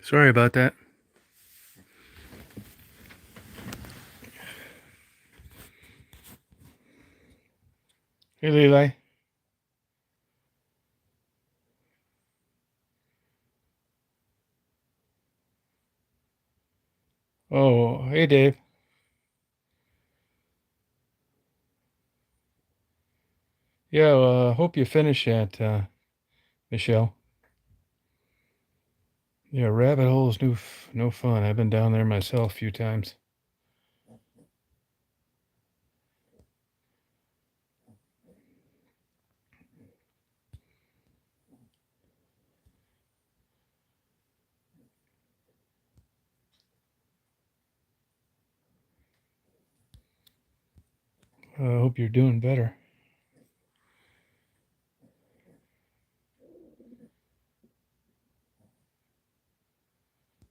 Sorry about that. Hey, Levi. Oh, hey, Dave. Yeah, hope you finish that, Michelle. Yeah, rabbit holes, no fun. I've been down there myself a few times. I hope you're doing better.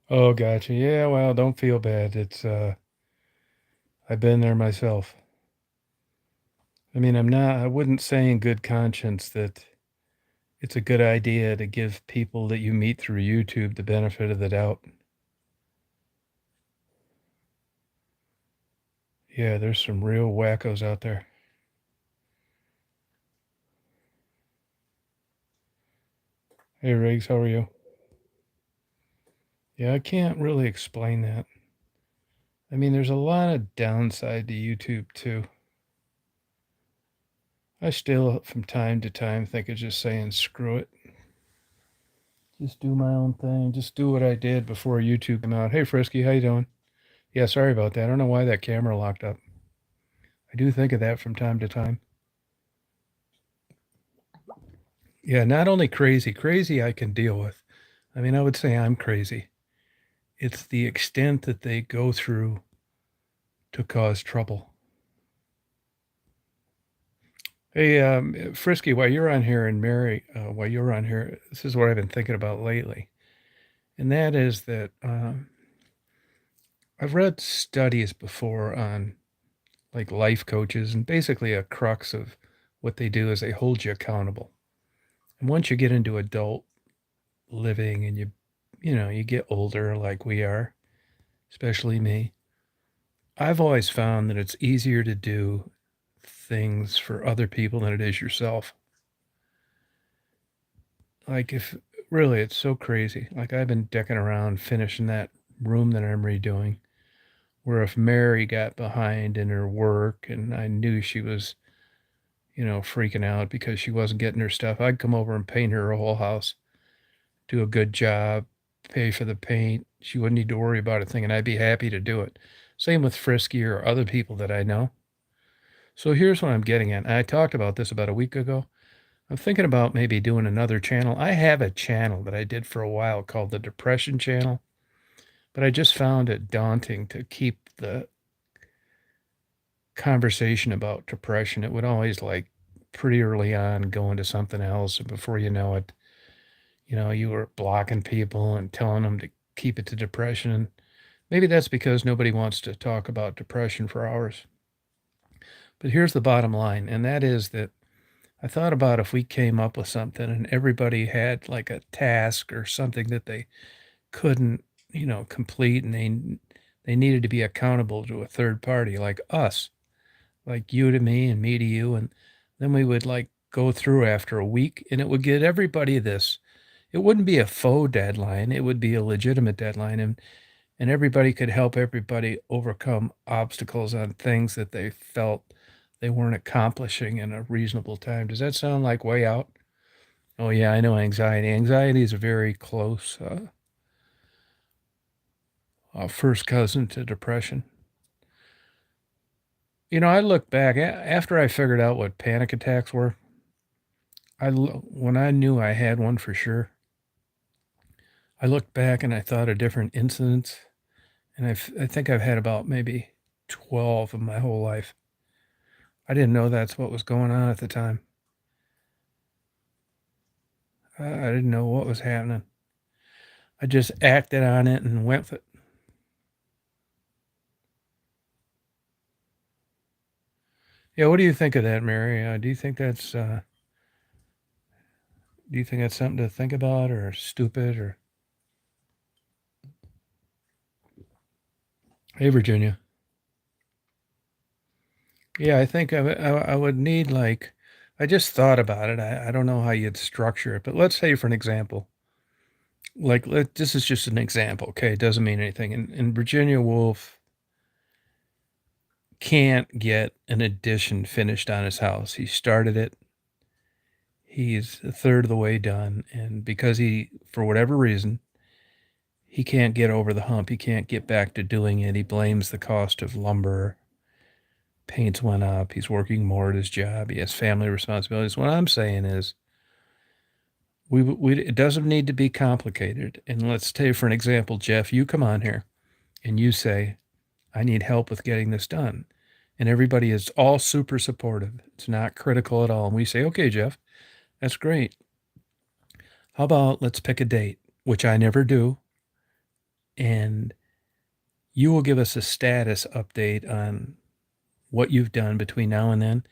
Oh, gotcha. Yeah, well, don't feel bad. I've been there myself. I mean, I wouldn't say in good conscience that it's a good idea to give people that you meet through YouTube the benefit of the doubt. Yeah, there's some real wackos out there. Hey, Riggs, how are you? Yeah, I can't really explain that. I mean, there's a lot of downside to YouTube too. I still, from time to time, think of just saying, screw it. Just do my own thing. Just do what I did before YouTube came out. Hey, Frisky, how you doing? Yeah, sorry about that. I don't know why that camera locked up. I do think of that from time to time. Yeah, not only crazy I can deal with. I mean, I would say I'm crazy. It's the extent that they go through to cause trouble. Hey, Frisky, while you're on here, and Mary, while you're on here, this is what I've been thinking about lately. And that is that I've read studies before on like life coaches, and basically a crux of what they do is they hold you accountable. And once you get into adult living and you get older like we are, especially me, I've always found that it's easier to do things for other people than it is yourself. Like if really it's so crazy. Like I've been decking around finishing that room that I'm redoing where if Mary got behind in her work and I knew she was, freaking out because she wasn't getting her stuff, I'd come over and paint her whole house, do a good job, pay for the paint. She wouldn't need to worry about a thing, and I'd be happy to do it. Same with Frisky or other people that I know. So here's what I'm getting at. I talked about this about a week ago. I'm thinking about maybe doing another channel. I have a channel that I did for a while called the Depression Channel, but I just found it daunting to keep the conversation about depression. It would always like pretty early on go into something else, and before you know it, you were blocking people and telling them to keep it to depression. And maybe that's because nobody wants to talk about depression for hours. But here's the bottom line, and that is that I thought about if we came up with something and everybody had like a task or something that they couldn't, complete, and they needed to be accountable to a third party like us, like you to me and me to you, and then we would like go through after a week and it would get everybody this. It wouldn't be a faux deadline, it would be a legitimate deadline, and everybody could help everybody overcome obstacles on things that they felt they weren't accomplishing in a reasonable time. Does that sound like way out? Oh yeah, I know anxiety. Anxiety is a very close first cousin to depression. I look back after I figured out what panic attacks were. When I knew I had one for sure, I looked back and I thought of different incidents, and I think I've had about maybe 12 in my whole life. I didn't know that's what was going on at the time. I didn't know what was happening. I just acted on it and went with it. Yeah, what do you think of that, Mary? Do you think that's something to think about, or stupid, or? Hey, Virginia. Yeah, I think I would need like, I just thought about it. I don't know how you'd structure it, but let's say for an example, this is just an example, okay? It doesn't mean anything. And Virginia Woolf can't get an addition finished on his house. He started it. He's a third of the way done. And because for whatever reason, he can't get over the hump. He can't get back to doing it. He blames the cost of lumber. Paints went up. He's working more at his job. He has family responsibilities. What I'm saying is, it doesn't need to be complicated. And let's take for an example, Jeff, you come on here and you say, I need help with getting this done. And everybody is all super supportive. It's not critical at all. And we say, okay, Jeff, that's great. How about let's pick a date, which I never do. And you will give us a status update on what you've done between now and then.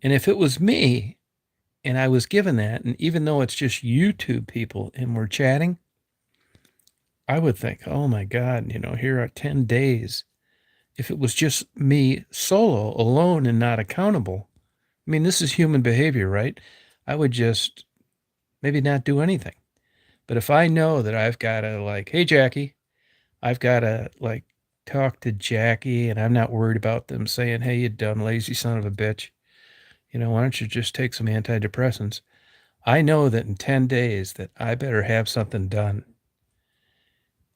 And if it was me and I was given that, and even though it's just YouTube people and we're chatting, I would think, oh my God, here are 10 days. If it was just me solo, alone, and not accountable, I mean, this is human behavior, right? I would just maybe not do anything. But if I know that I've got to, like, hey, Jackie, I've got to, like, talk to Jackie and I'm not worried about them saying, hey, you dumb, lazy son of a bitch, why don't you just take some antidepressants? I know that in 10 days that I better have something done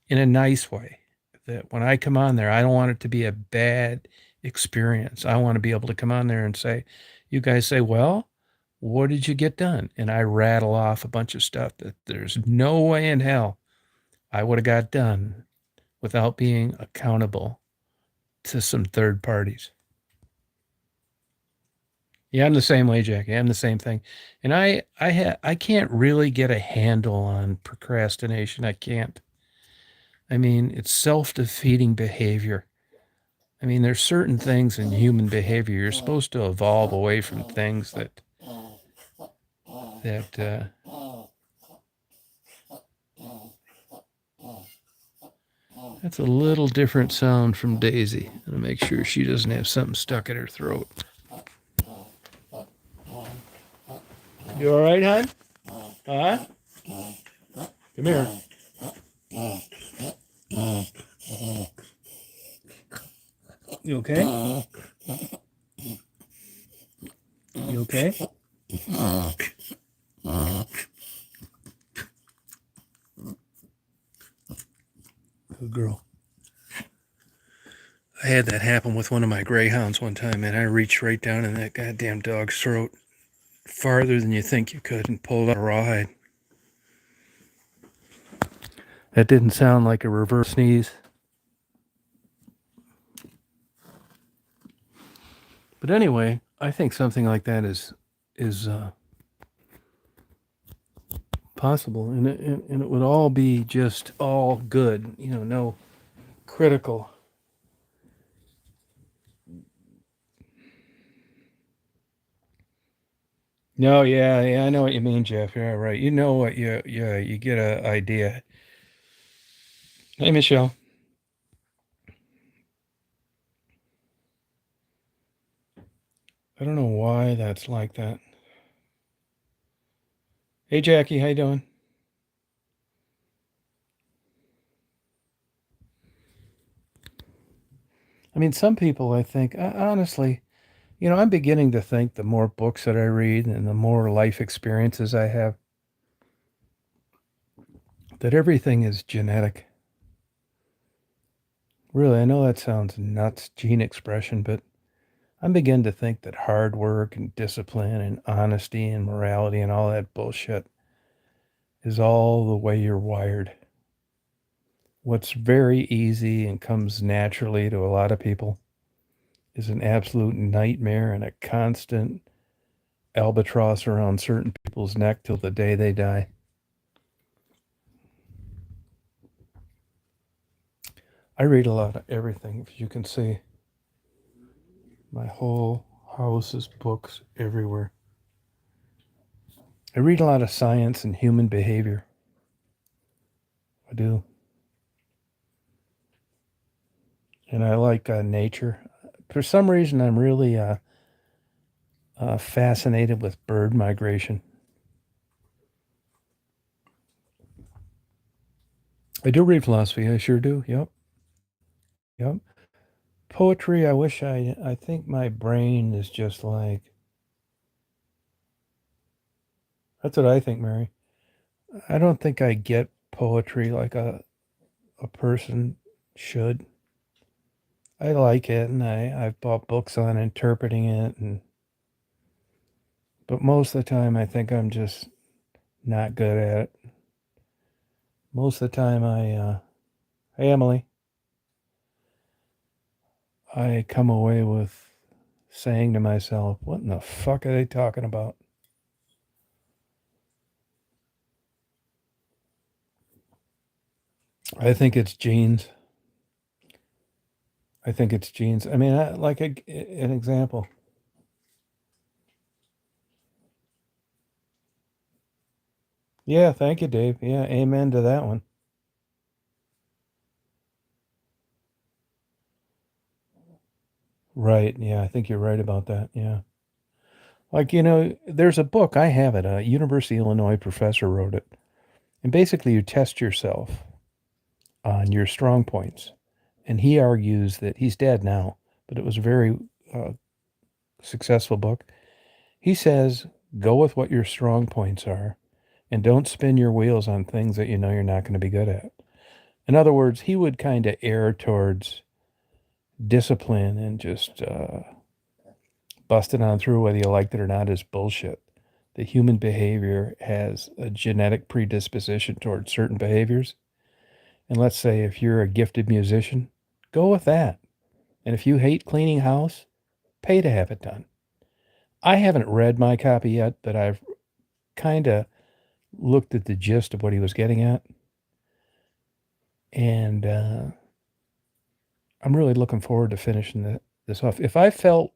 in a nice way. That when I come on there, I don't want it to be a bad experience. I want to be able to come on there and say, you guys say, well, what did you get done? And I rattle off a bunch of stuff that there's no way in hell I would have got done without being accountable to some third parties. Yeah, I'm the same way, Jackie. I'm the same thing. And I can't really get a handle on procrastination. I can't. I mean, it's self-defeating behavior. I mean, there's certain things in human behavior. You're supposed to evolve away from things that that's a little different sound from Daisy. I'm gonna make sure she doesn't have something stuck in her throat. You all right, hon? Huh? Come here. You okay? You okay? Good girl. I had that happen with one of my greyhounds one time, and I reached right down in that goddamn dog's throat, farther than you think you could, and pulled out a rawhide. That didn't sound like a reverse sneeze. But anyway, I think something like that is possible, and it would all be just all good, no critical. No, yeah, I know what you mean, Jeff. Yeah, right. You know what? You get an idea. Hey, Michelle. I don't know why that's like that. Hey, Jackie, how you doing? I mean, some people, I think, honestly, I'm beginning to think the more books that I read and the more life experiences I have, that everything is genetic. Really, I know that sounds nuts, gene expression, but I'm beginning to think that hard work and discipline and honesty and morality and all that bullshit is all the way you're wired. What's very easy and comes naturally to a lot of people is an absolute nightmare and a constant albatross around certain people's neck till the day they die. I read a lot of everything, as you can see. My whole house is books everywhere. I read a lot of science and human behavior. I do. and I like nature. For some reason, I'm really fascinated with bird migration. I do read philosophy. I sure do. Yep. Yep. Poetry, I wish I think my brain is just like, that's what I think, Mary. I don't think I get poetry like a person should. I like it, and I've bought books on interpreting it, and but most of the time I think I'm just not good at it. Most of the time hey Emily, I come away with saying to myself, what in the fuck are they talking about? I think it's genes. I think it's genes. I mean, like an example. Yeah, thank you, Dave. Yeah, amen to that one. Right. Yeah, I think you're right about that. Yeah. Like, there's a book, I have it, a University of Illinois professor wrote it. And basically, you test yourself on your strong points. And he argues that he's dead now, but it was a very uh, successful book. He says, go with what your strong points are and don't spin your wheels on things that you know you're not going to be good at. In other words, he would kind of err towards discipline and just busting on through, whether you liked it or not, is bullshit. The human behavior has a genetic predisposition towards certain behaviors. And let's say if you're a gifted musician, go with that. And if you hate cleaning house, pay to have it done. I haven't read my copy yet, but I've kind of looked at the gist of what he was getting at. And I'm really looking forward to finishing this off. If I felt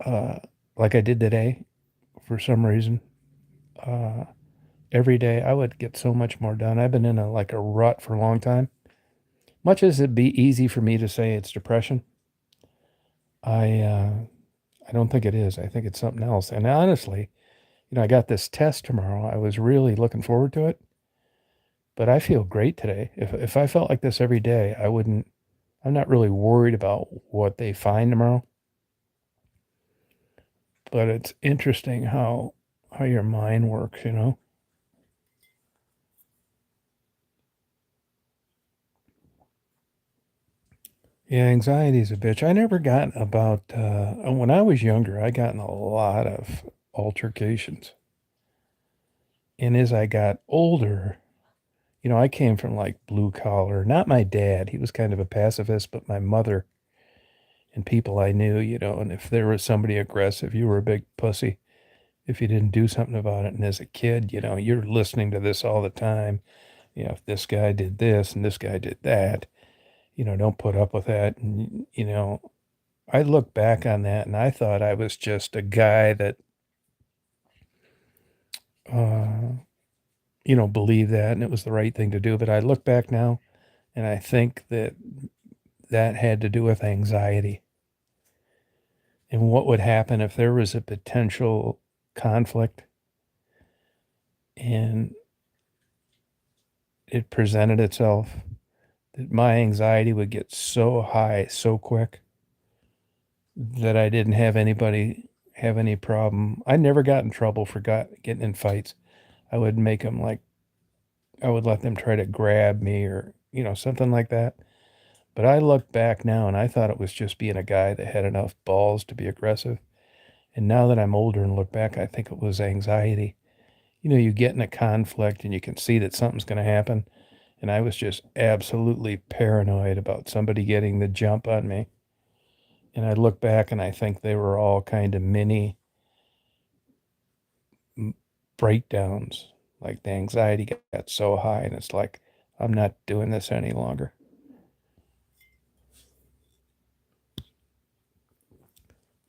uh, like I did today, for some reason, uh, every day, I would get so much more done. I've been in a rut for a long time. Much as it'd be easy for me to say it's depression, I uh, I don't think it is. I think it's something else. And honestly, I got this test tomorrow. I was really looking forward to it, but I feel great today. If I felt like this every day, I wouldn't. I'm not really worried about what they find tomorrow. But it's interesting how your mind works. Yeah, anxiety is a bitch. I never got about when I was younger, I got in a lot of altercations. And as I got older, I came from like blue collar. Not my dad, he was kind of a pacifist, but my mother and people I knew, and if there was somebody aggressive, you were a big pussy if you didn't do something about it. And as a kid, you're listening to this all the time. If this guy did this and this guy did that, don't put up with that. And, I look back on that and I thought I was just a guy that, uh, believed that and it was the right thing to do. But I look back now and I think that that had to do with anxiety and what would happen if there was a potential conflict and it presented itself, that my anxiety would get so high so quick that I didn't have anybody have any problem. I never got in trouble for getting in fights. I would make them like, I would let them try to grab me or, something like that. But I look back now and I thought it was just being a guy that had enough balls to be aggressive. And now that I'm older and look back, I think it was anxiety. You get in a conflict and you can see that something's going to happen. And I was just absolutely paranoid about somebody getting the jump on me. And I look back and I think they were all kind of mini breakdowns. Like the anxiety got so high, and it's like, I'm not doing this any longer.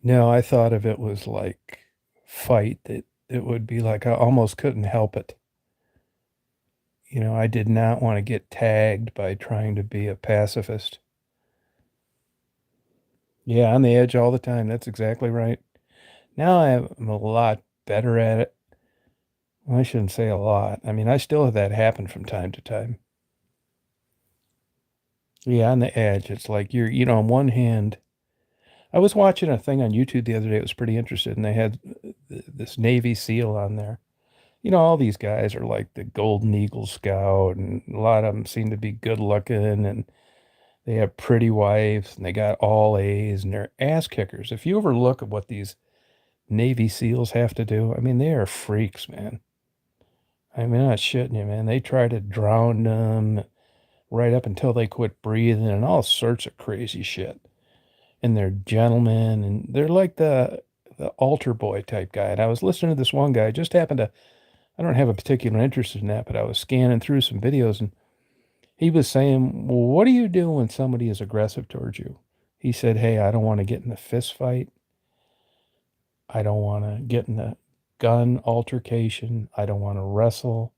No, I thought of it was like fight, that it would be like I almost couldn't help it. I did not want to get tagged by trying to be a pacifist. Yeah, on the edge all the time. That's exactly right. Now I'm a lot better at it. Well, I shouldn't say a lot. I mean, I still have that happen from time to time. Yeah, on the edge. It's like on one hand, I was watching a thing on YouTube the other day. It was pretty interesting. And they had this Navy SEAL on there. All these guys are like the Golden Eagle Scout, and a lot of them seem to be good looking, and they have pretty wives, and they got all A's, and they're ass kickers. If you ever look at what these Navy SEALs have to do, I mean, they are freaks, man. I mean, I'm not shitting you, man. They try to drown them right up until they quit breathing and all sorts of crazy shit. And they're gentlemen, and they're like the altar boy type guy. And I was listening to this one guy, just happened to, I don't have a particular interest in that, but I was scanning through some videos, and he was saying, well, what do you do when somebody is aggressive towards you? He said, hey, I don't want to get in a fist fight. I don't want to get in a gun altercation. I don't want to wrestle.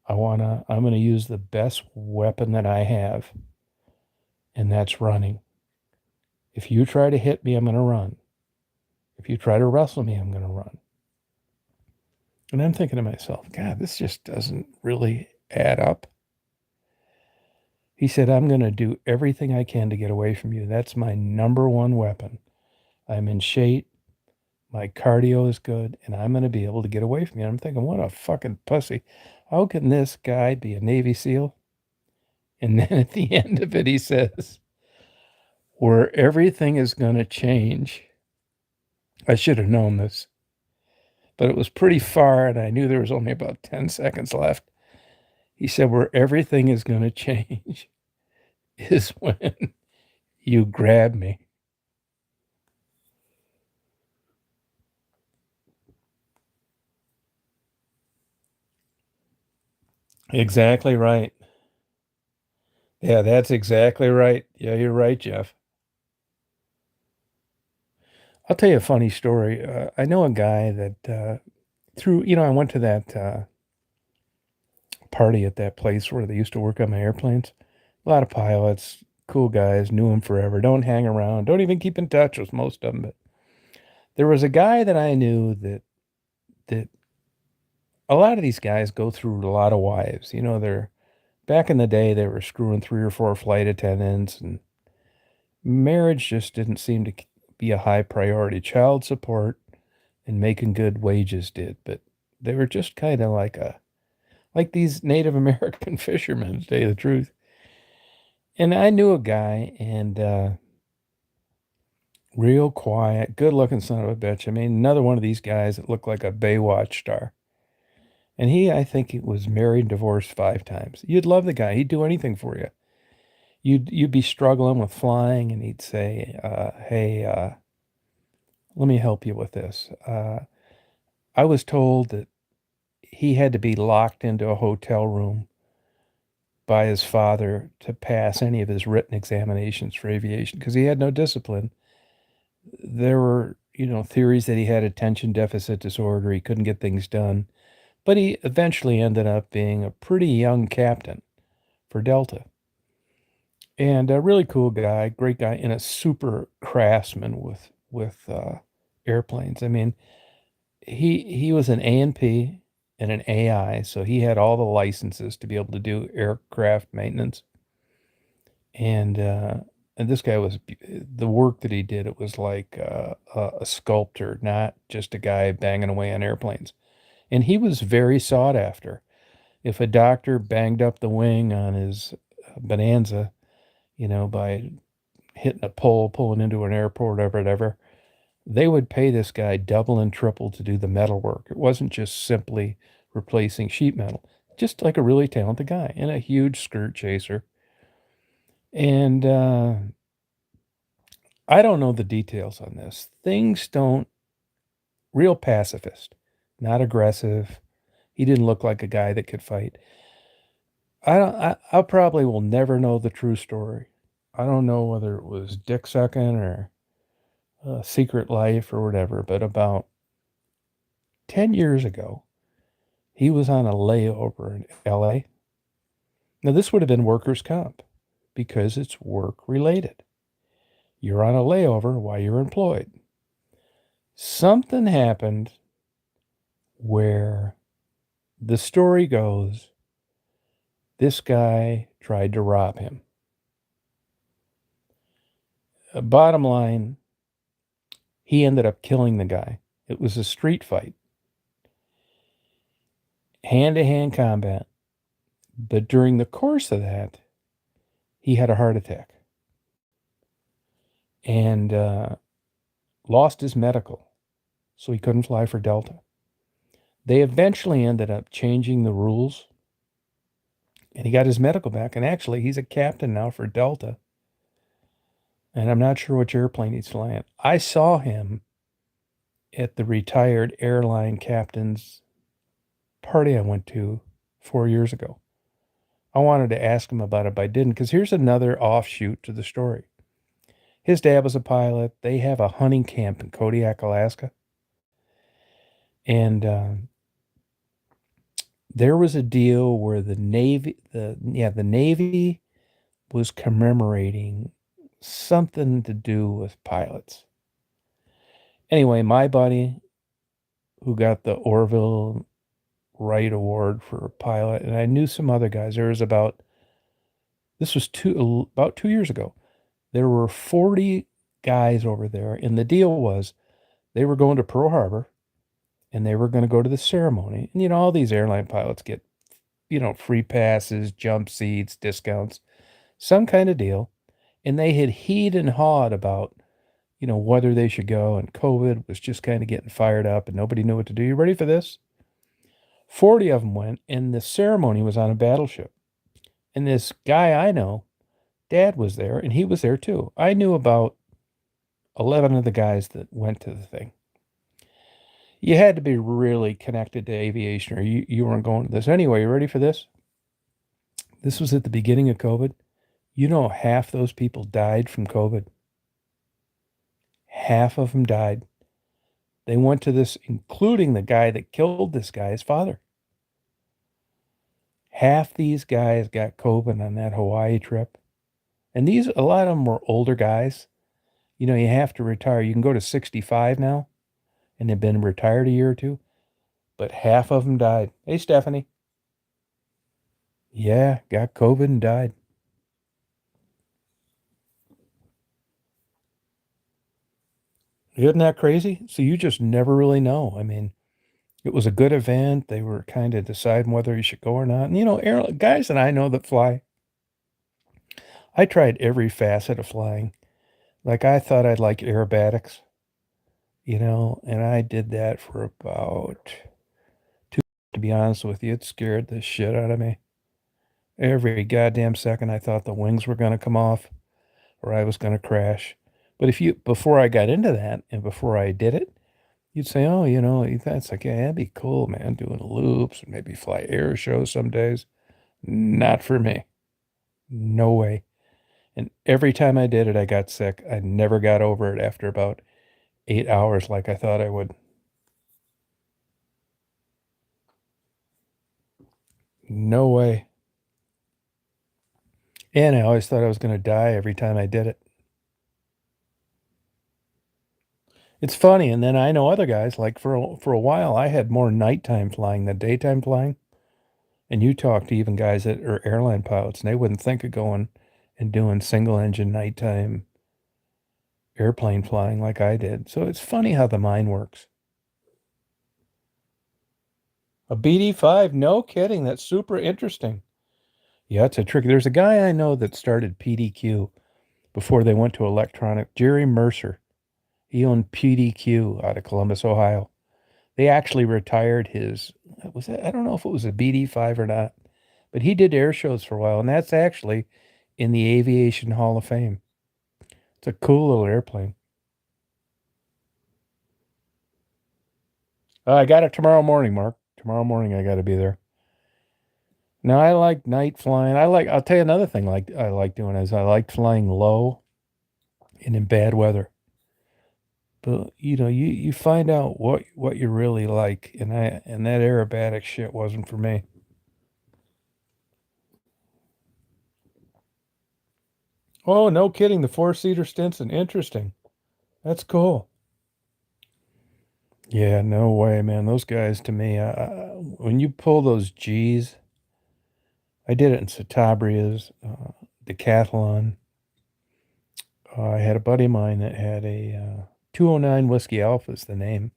I'm going to use the best weapon that I have, and that's running. If you try to hit me, I'm going to run. If you try to wrestle me, I'm going to run. And I'm thinking to myself, God, this just doesn't really add up. He said, I'm going to do everything I can to get away from you. That's my number one weapon. I'm in shape. My cardio is good, and I'm going to be able to get away from you. And I'm thinking, what a fucking pussy. How can this guy be a Navy SEAL? And then at the end of it, he says, where everything is going to change. I should have known this, but it was pretty far, and I knew there was only about 10 seconds left. He said, where everything is going to change is when you grab me. Exactly right. Yeah, that's exactly right. Yeah, you're right, Jeff. I'll tell you a funny story. I know a guy that I went to that party at that place where they used to work on my airplanes. A lot of pilots, cool guys, knew him forever. Don't hang around. Don't even keep in touch with most of them. But there was a guy that I knew that a lot of these guys go through a lot of wives. They're back in the day they were screwing 3 or 4 flight attendants, and marriage just didn't seem to be a high priority. Child support and making good wages did, but they were just kind of like these Native American fishermen, to tell you the truth. And I knew a guy, and real quiet, good looking son of a bitch. I mean, another one of these guys that looked like a Baywatch star. And I think he was married and divorced 5 times. You'd love the guy. He'd do anything for you. You'd be struggling with flying, and he'd say, "Hey, let me help you with this." I was told that he had to be locked into a hotel room by his father to pass any of his written examinations for aviation because he had no discipline. There were, theories that he had attention deficit disorder. He couldn't get things done, but he eventually ended up being a pretty young captain for Delta. And a really cool guy, great guy, and a super craftsman with airplanes. I mean, he was an A&P and an AI, so he had all the licenses to be able to do aircraft maintenance. And this guy was the work that he did. It was like a sculptor, not just a guy banging away on airplanes. And he was very sought after. If a doctor banged up the wing on his Bonanza, by hitting a pole, pulling into an airport or whatever, they would pay this guy double and triple to do the metal work. It wasn't just simply replacing sheet metal, just like a really talented guy and a huge skirt chaser. And I don't know the details on this. Things don't, real pacifist, not aggressive. He didn't look like a guy that could fight. I probably will never know the true story. I don't know whether it was dick sucking or secret life or whatever, but about 10 years ago, he was on a layover in LA. Now, this would have been workers' comp because it's work related. You're on a layover while you're employed. Something happened where the story goes this guy tried to rob him. Bottom line, he ended up killing the guy. It was a street fight, hand-to-hand combat. But during the course of that, he had a heart attack and lost his medical, so he couldn't fly for Delta. They eventually ended up changing the rules, and he got his medical back. And actually, he's a captain now for Delta. And I'm not sure which airplane he's flying. I saw him at the retired airline captain's party I went to 4 years ago. I wanted to ask him about it, but I didn't, because here's another offshoot to the story. His dad was a pilot. They have a hunting camp in Kodiak, Alaska. And there was a deal where the Navy was commemorating something to do with pilots. Anyway, my buddy, who got the Orville Wright Award for a pilot, and I knew some other guys. There was this was about 2 years ago. There were 40 guys over there, and the deal was they were going to Pearl Harbor, and they were going to go to the ceremony. And, all these airline pilots get, free passes, jump seats, discounts, some kind of deal. And they had heed and hawed about, whether they should go. And COVID was just kind of getting fired up, and nobody knew what to do. You ready for this? 40 of them went, and the ceremony was on a battleship. And this guy I know, Dad was there, and he was there too. I knew about 11 of the guys that went to the thing. You had to be really connected to aviation, or you weren't going to this. Anyway, you ready for this? This was at the beginning of COVID. Half those people died from COVID. Half of them died. They went to this, including the guy that killed this guy's father. Half these guys got COVID on that Hawaii trip. And a lot of them were older guys. You have to retire. You can go to 65 now, and they've been retired a year or two. But half of them died. Hey, Stephanie. Yeah, got COVID and died. Isn't that crazy? So you just never really know. I mean, it was a good event. They were kind of deciding whether you should go or not. And, guys that I know that fly, I tried every facet of flying. Like, I thought I'd like aerobatics, and I did that for about to be honest with you. It scared the shit out of me. Every goddamn second I thought the wings were going to come off or I was going to crash. But before I got into that and before I did it, you'd say, oh, that's like, yeah, that'd be cool, man, doing loops and maybe fly air shows some days. Not for me. No way. And every time I did it, I got sick. I never got over it after about 8 hours like I thought I would. No way. And I always thought I was going to die every time I did it. It's funny. And then I know other guys, like for a while, I had more nighttime flying than daytime flying. And you talk to even guys that are airline pilots, and they wouldn't think of going and doing single engine nighttime airplane flying like I did. So it's funny how the mind works. A BD5, no kidding. That's super interesting. Yeah, it's a trick. There's a guy I know that started PDQ before they went to electronic, Jerry Mercer. He owned PDQ out of Columbus, Ohio. They actually retired I don't know if it was a BD5 or not, but he did air shows for a while, and that's actually in the Aviation Hall of Fame. It's a cool little airplane. I got it tomorrow morning, Mark. Tomorrow morning I got to be there. Now I like night flying. I'll tell you another thing I like doing is I like flying low and in bad weather. But you find out what you really like, and that aerobatic shit wasn't for me. Oh, no kidding. The four-seater Stinson. Interesting. That's cool. Yeah, no way, man. Those guys to me, when you pull those G's, I did it in Satabria's decathlon. I had a buddy of mine that had a 209 Whiskey Alpha is the name.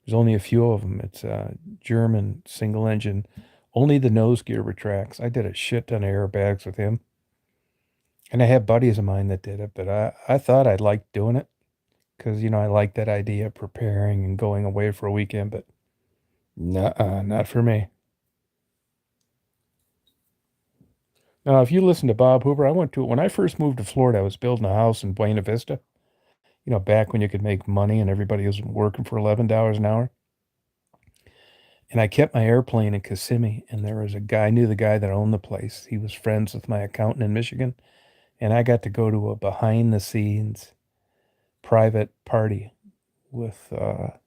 There's only a few of them. It's a German single engine. Only the nose gear retracts. I did a shit ton of airbags with him. And I had buddies of mine that did it, but I thought I'd like doing it because, I like that idea of preparing and going away for a weekend, but not for me. Now, if you listen to Bob Hoover, I went to it when I first moved to Florida. I was building a house in Buena Vista, back when you could make money and everybody was working for $11 an hour. And I kept my airplane in Kissimmee, and there was a guy, I knew the guy that owned the place. He was friends with my accountant in Michigan, and I got to go to a behind the scenes private party with a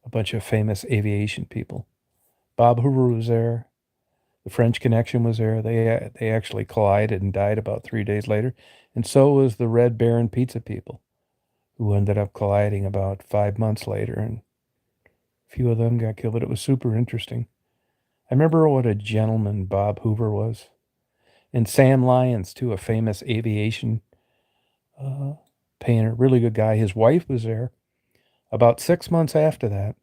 bunch of famous aviation people. Bob Hoover was there. The French Connection was there. They actually collided and died about 3 days later, and so was the Red Baron Pizza people, who ended up colliding about 5 months later, and a few of them got killed. But it was super interesting. I remember what a gentleman Bob Hoover was, and Sam Lyons too, a famous aviation uh, painter, really good guy. His wife was there. About 6 months after that,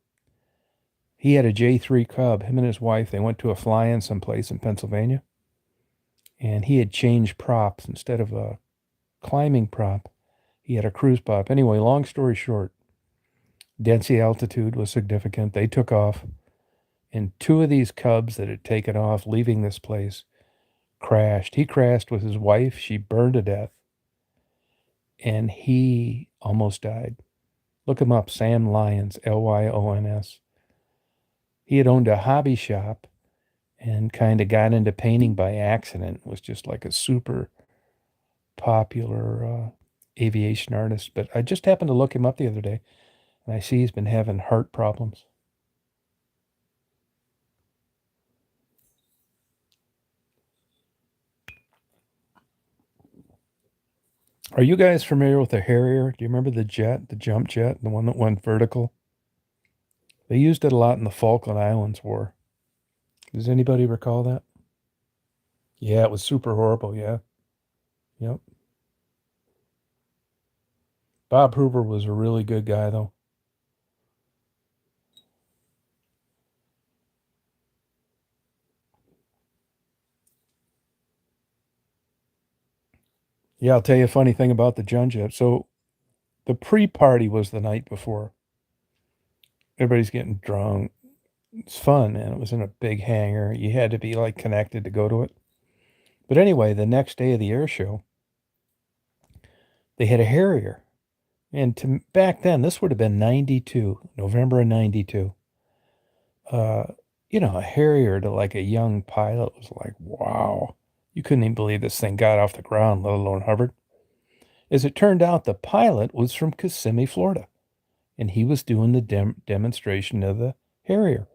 he had a J3 Cub. Him and his wife, they went to a fly-in someplace in Pennsylvania, and he had changed props. Instead of a climbing prop, he had a cruise prop. Anyway, long story short, density altitude was significant. They took off, and two of these Cubs that had taken off, leaving this place, crashed. He crashed with his wife. She burned to death, and he almost died. Look him up, Sam Lyons, Lyons. He had owned a hobby shop and kind of got into painting by accident. Was just like a super popular aviation artist. But I just happened to look him up the other day, and I see he's been having heart problems. Are you guys familiar with the Harrier? Do you remember the jet, the jump jet, the one that went vertical? They used it a lot in the Falkland Islands War. Does anybody recall that? Yeah, it was super horrible. Yeah. Yep. Bob Hoover was a really good guy, though. Yeah, I'll tell you a funny thing about the Jun Jet. So the pre-party was the night before. Everybody's getting drunk. It's fun, man. It was in a big hangar. You had to be like connected to go to it. But anyway, the next day of the air show, they had a Harrier. And back then, this would have been 92, November of 92. Uh, a Harrier to like a young pilot was like, wow. You couldn't even believe this thing got off the ground, let alone hovered. As it turned out, the pilot was from Kissimmee, Florida, and he was doing the demonstration of the Harrier.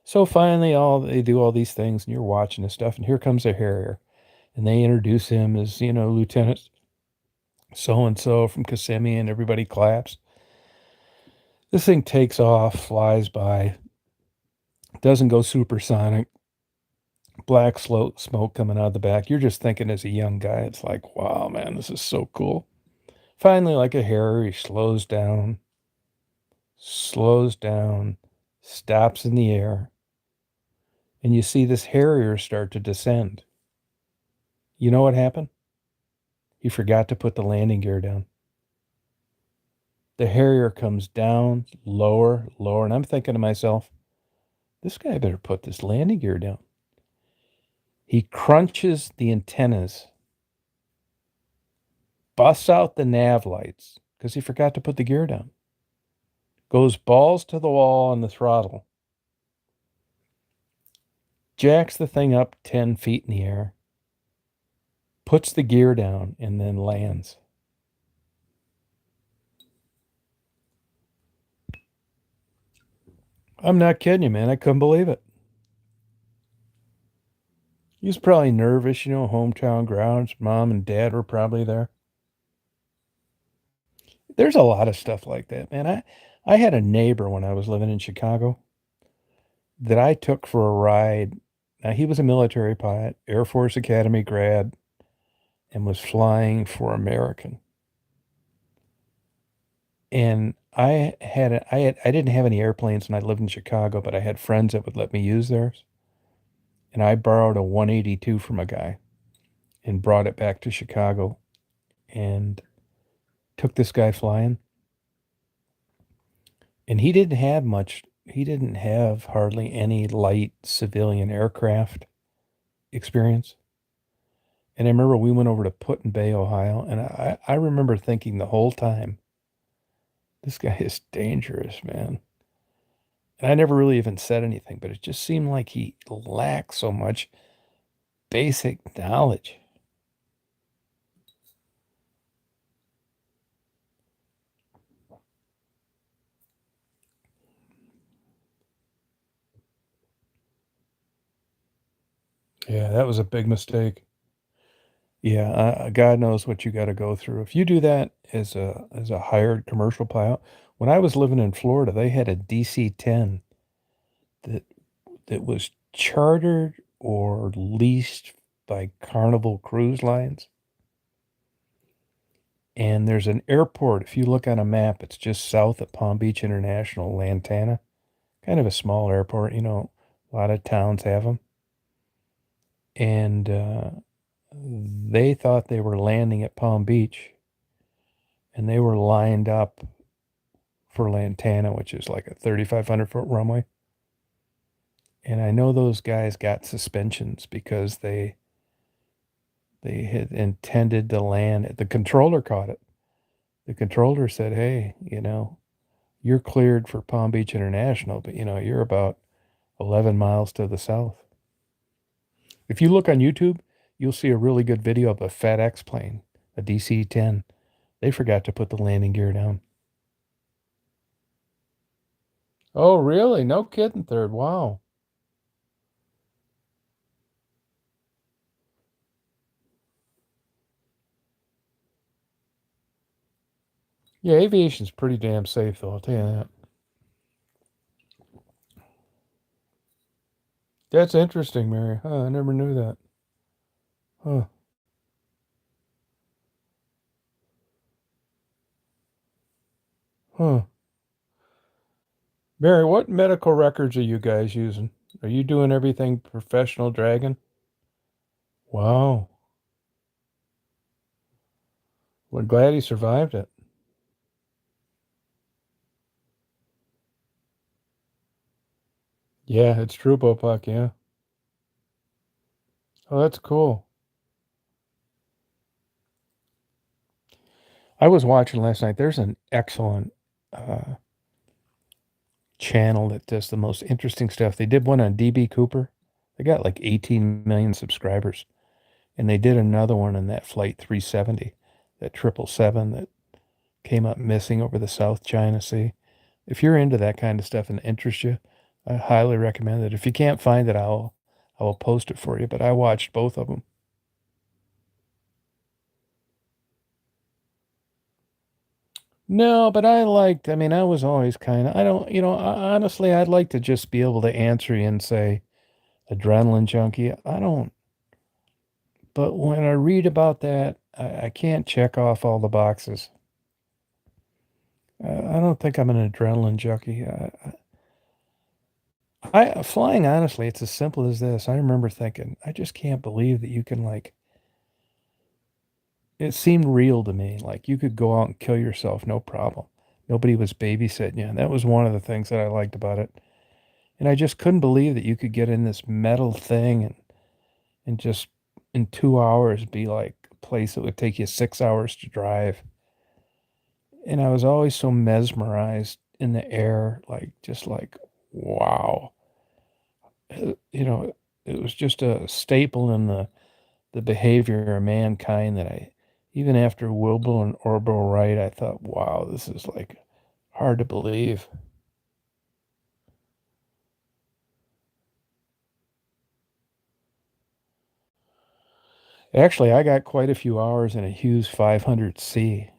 So finally, all they do all these things, and you're watching this stuff, and here comes a Harrier, and they introduce him as Lieutenant so and so from Kissimmee, and everybody claps. This thing takes off, flies by, doesn't go supersonic. Black smoke coming out of the back. You're just thinking as a young guy, it's like, wow, man, this is so cool. Finally, like a Harrier, he slows down, stops in the air, and you see this Harrier start to descend. You know what happened? He forgot to put the landing gear down. The Harrier comes down, lower, lower, and I'm thinking to myself, this guy better put this landing gear down. He crunches the antennas, busts out the nav lights because he forgot to put the gear down, goes balls to the wall on the throttle, jacks the thing up 10 feet in the air, puts the gear down, and then lands. I'm not kidding you, man. I couldn't believe it. He was probably nervous, hometown grounds. Mom and dad were probably there. There's a lot of stuff like that, man. I had a neighbor when I was living in Chicago that I took for a ride. Now, he was a military pilot, Air Force Academy grad, and was flying for American. And I didn't have any airplanes when I lived in Chicago, but I had friends that would let me use theirs. And I borrowed a 182 from a guy and brought it back to Chicago and took this guy flying. And he didn't have hardly any light civilian aircraft experience. And I remember we went over to Put-in-Bay, Ohio, and I remember thinking the whole time, this guy is dangerous, man. And I never really even said anything, but it just seemed like he lacked so much basic knowledge. Yeah, that was a big mistake. Yeah, God knows what you got to go through. If you do that as a hired commercial pilot, when I was living in Florida, they had a DC-10 that that was chartered or leased by Carnival Cruise Lines. And there's an airport, if you look on a map, it's just south of Palm Beach International, Lantana. Kind of a small airport, a lot of towns have them. And they thought they were landing at Palm Beach, and they were lined up for Lantana, which is like a 3,500-foot runway. And I know those guys got suspensions because they had intended to land. The controller caught it. The controller said, "Hey, you're cleared for Palm Beach International, but you're about 11 miles to the south." If you look on YouTube, you'll see a really good video of a FedEx plane, a DC-10. They forgot to put the landing gear down. Oh, really? No kidding, third. Wow. Yeah, aviation's pretty damn safe, though. I'll tell you that. That's interesting, Mary. Huh, I never knew that. Huh. Huh. Mary, what medical records are you guys using? Are you doing everything professional dragon? Wow. We're glad he survived it. Yeah, it's true, Bopak, yeah. Oh, that's cool. I was watching last night. There's an excellent uh, channel that does the most interesting stuff. They did one on DB Cooper. They got like 18 million subscribers. And they did another one on that Flight 370, that 777 that came up missing over the South China Sea. If you're into that kind of stuff and interests you, I highly recommend it. If you can't find it, I will post it for you. But I watched both of them. No, but I mean, I was always kind of, I don't, honestly, I'd like to just be able to answer you and say, adrenaline junkie. I don't, but when I read about that, I can't check off all the boxes. I don't think I'm an adrenaline junkie. Flying, honestly, it's as simple as this. I remember thinking, I just can't believe that you can it seemed real to me. Like you could go out and kill yourself, no problem. Nobody was babysitting you. And that was one of the things that I liked about it. And I just couldn't believe that you could get in this metal thing and just in 2 hours be like a place that would take you 6 hours to drive. And I was always so mesmerized in the air, like just like, wow. It was just a staple in the behavior of mankind that even after Wilbur and Orville Wright, I thought, wow, this is like hard to believe. Actually, I got quite a few hours in a Hughes 500C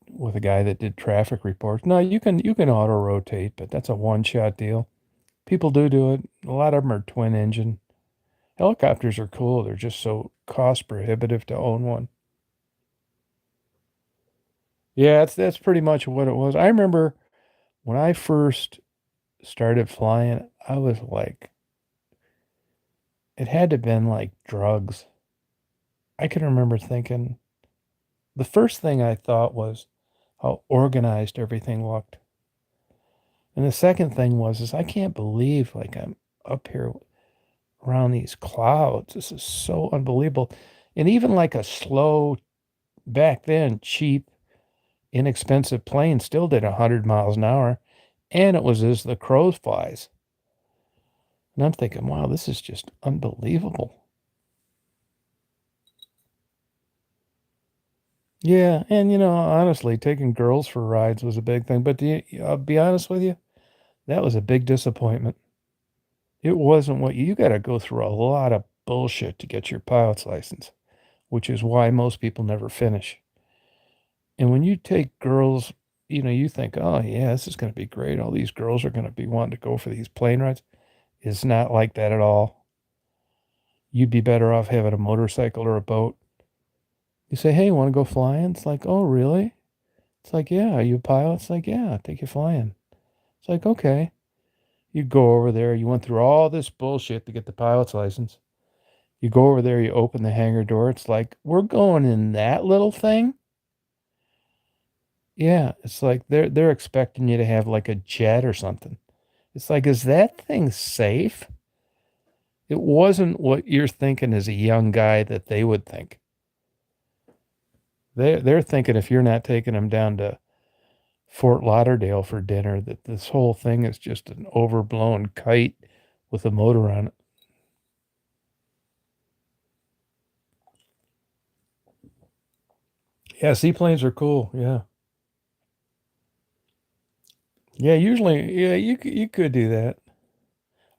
with a guy that did traffic reports. No, you can auto rotate, but that's a one-shot deal. People do it. A lot of them are twin engine. Helicopters are cool. They're just so cost prohibitive to own one. Yeah, that's pretty much what it was. I remember when I first started flying, I was like, it had to have been like drugs. I can remember thinking the first thing I thought was how organized everything looked. And the second thing was is I can't believe like I'm up here around these clouds. This is so unbelievable. And even like a slow back then cheap inexpensive plane still did 100 miles an hour and it was as the crow flies. And I'm thinking, wow, this is just unbelievable. Yeah, and honestly, taking girls for rides was a big thing. But I'll be honest with you, that was a big disappointment. It wasn't what you got to go through a lot of bullshit to get your pilot's license, which is why most people never finish. And when you take girls, you think, oh, yeah, this is going to be great. All these girls are going to be wanting to go for these plane rides. It's not like that at all. You'd be better off having a motorcycle or a boat. You say, hey, want to go flying? It's like, oh, really? It's like, yeah, are you a pilot? It's like, yeah, I'll take you flying. It's like, okay. You go over there. You went through all this bullshit to get the pilot's license. You go over there, you open the hangar door. It's like, we're going in that little thing? Yeah, it's like they're expecting you to have like a jet or something. It's like, is that thing safe? It wasn't what you're thinking as a young guy that they would think. They're thinking if you're not taking them down to Fort Lauderdale for dinner, that this whole thing is just an overblown kite with a motor on it. Yeah, seaplanes are cool. Yeah. Yeah, usually, yeah, you could do that.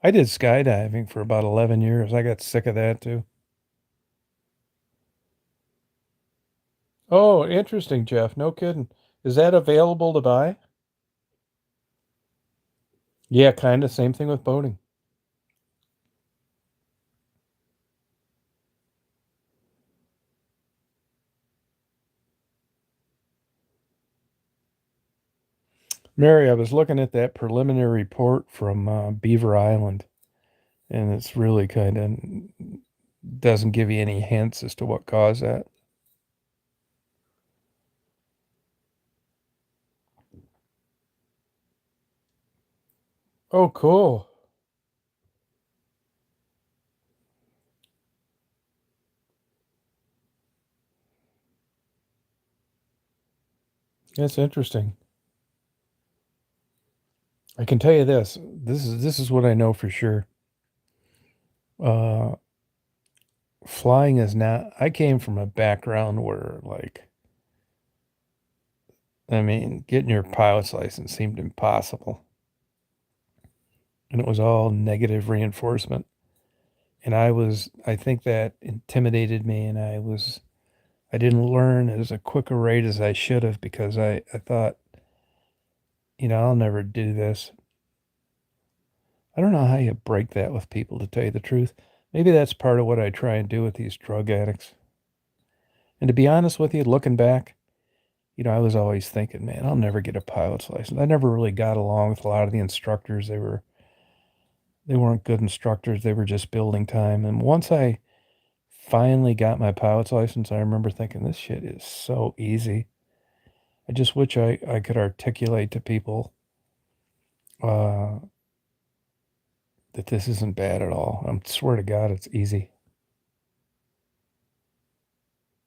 I did skydiving for about 11 years. I got sick of that too. Oh, interesting, Jeff. No kidding. Is that available to buy? Yeah, kind of. Same thing with boating. Mary, I was looking at that preliminary report from Beaver Island, and it's really kind of doesn't give you any hints as to what caused that. Oh, cool. That's interesting. I can tell you this. This is what I know for sure. Uh, Flying is not. I came from a background where, like, I mean, getting your pilot's license seemed impossible, and it was all negative reinforcement. And I think that intimidated me, and I didn't learn as a quick a rate as I should have because I thought, I'll never do this. I don't know how you break that with people, to tell you the truth. Maybe that's part of what I try and do with these drug addicts. And to be honest with you, looking back, I was always thinking, man, I'll never get a pilot's license. I never really got along with a lot of the instructors. They weren't good instructors. They were just building time. And once I finally got my pilot's license, I remember thinking, this shit is so easy. I just wish I could articulate to people uh, that this isn't bad at all. I swear to God, it's easy.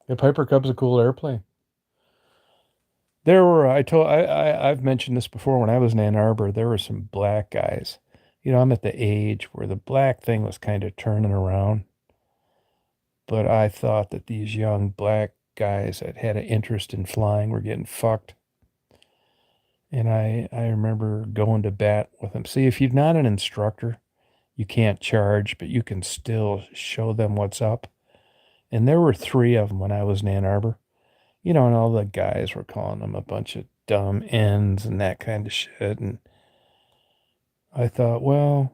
The Piper Cub's a cool airplane. There were I've mentioned this before. When I was in Ann Arbor, there were some black guys. I'm at the age where the black thing was kind of turning around, but I thought that these young black guys that had an interest in flying were getting fucked. And I remember going to bat with them. See, if you're not an instructor, you can't charge, but you can still show them what's up. And there were 3 of them when I was in Ann Arbor. And all the guys were calling them a bunch of dumb ends and that kind of shit. And I thought, well,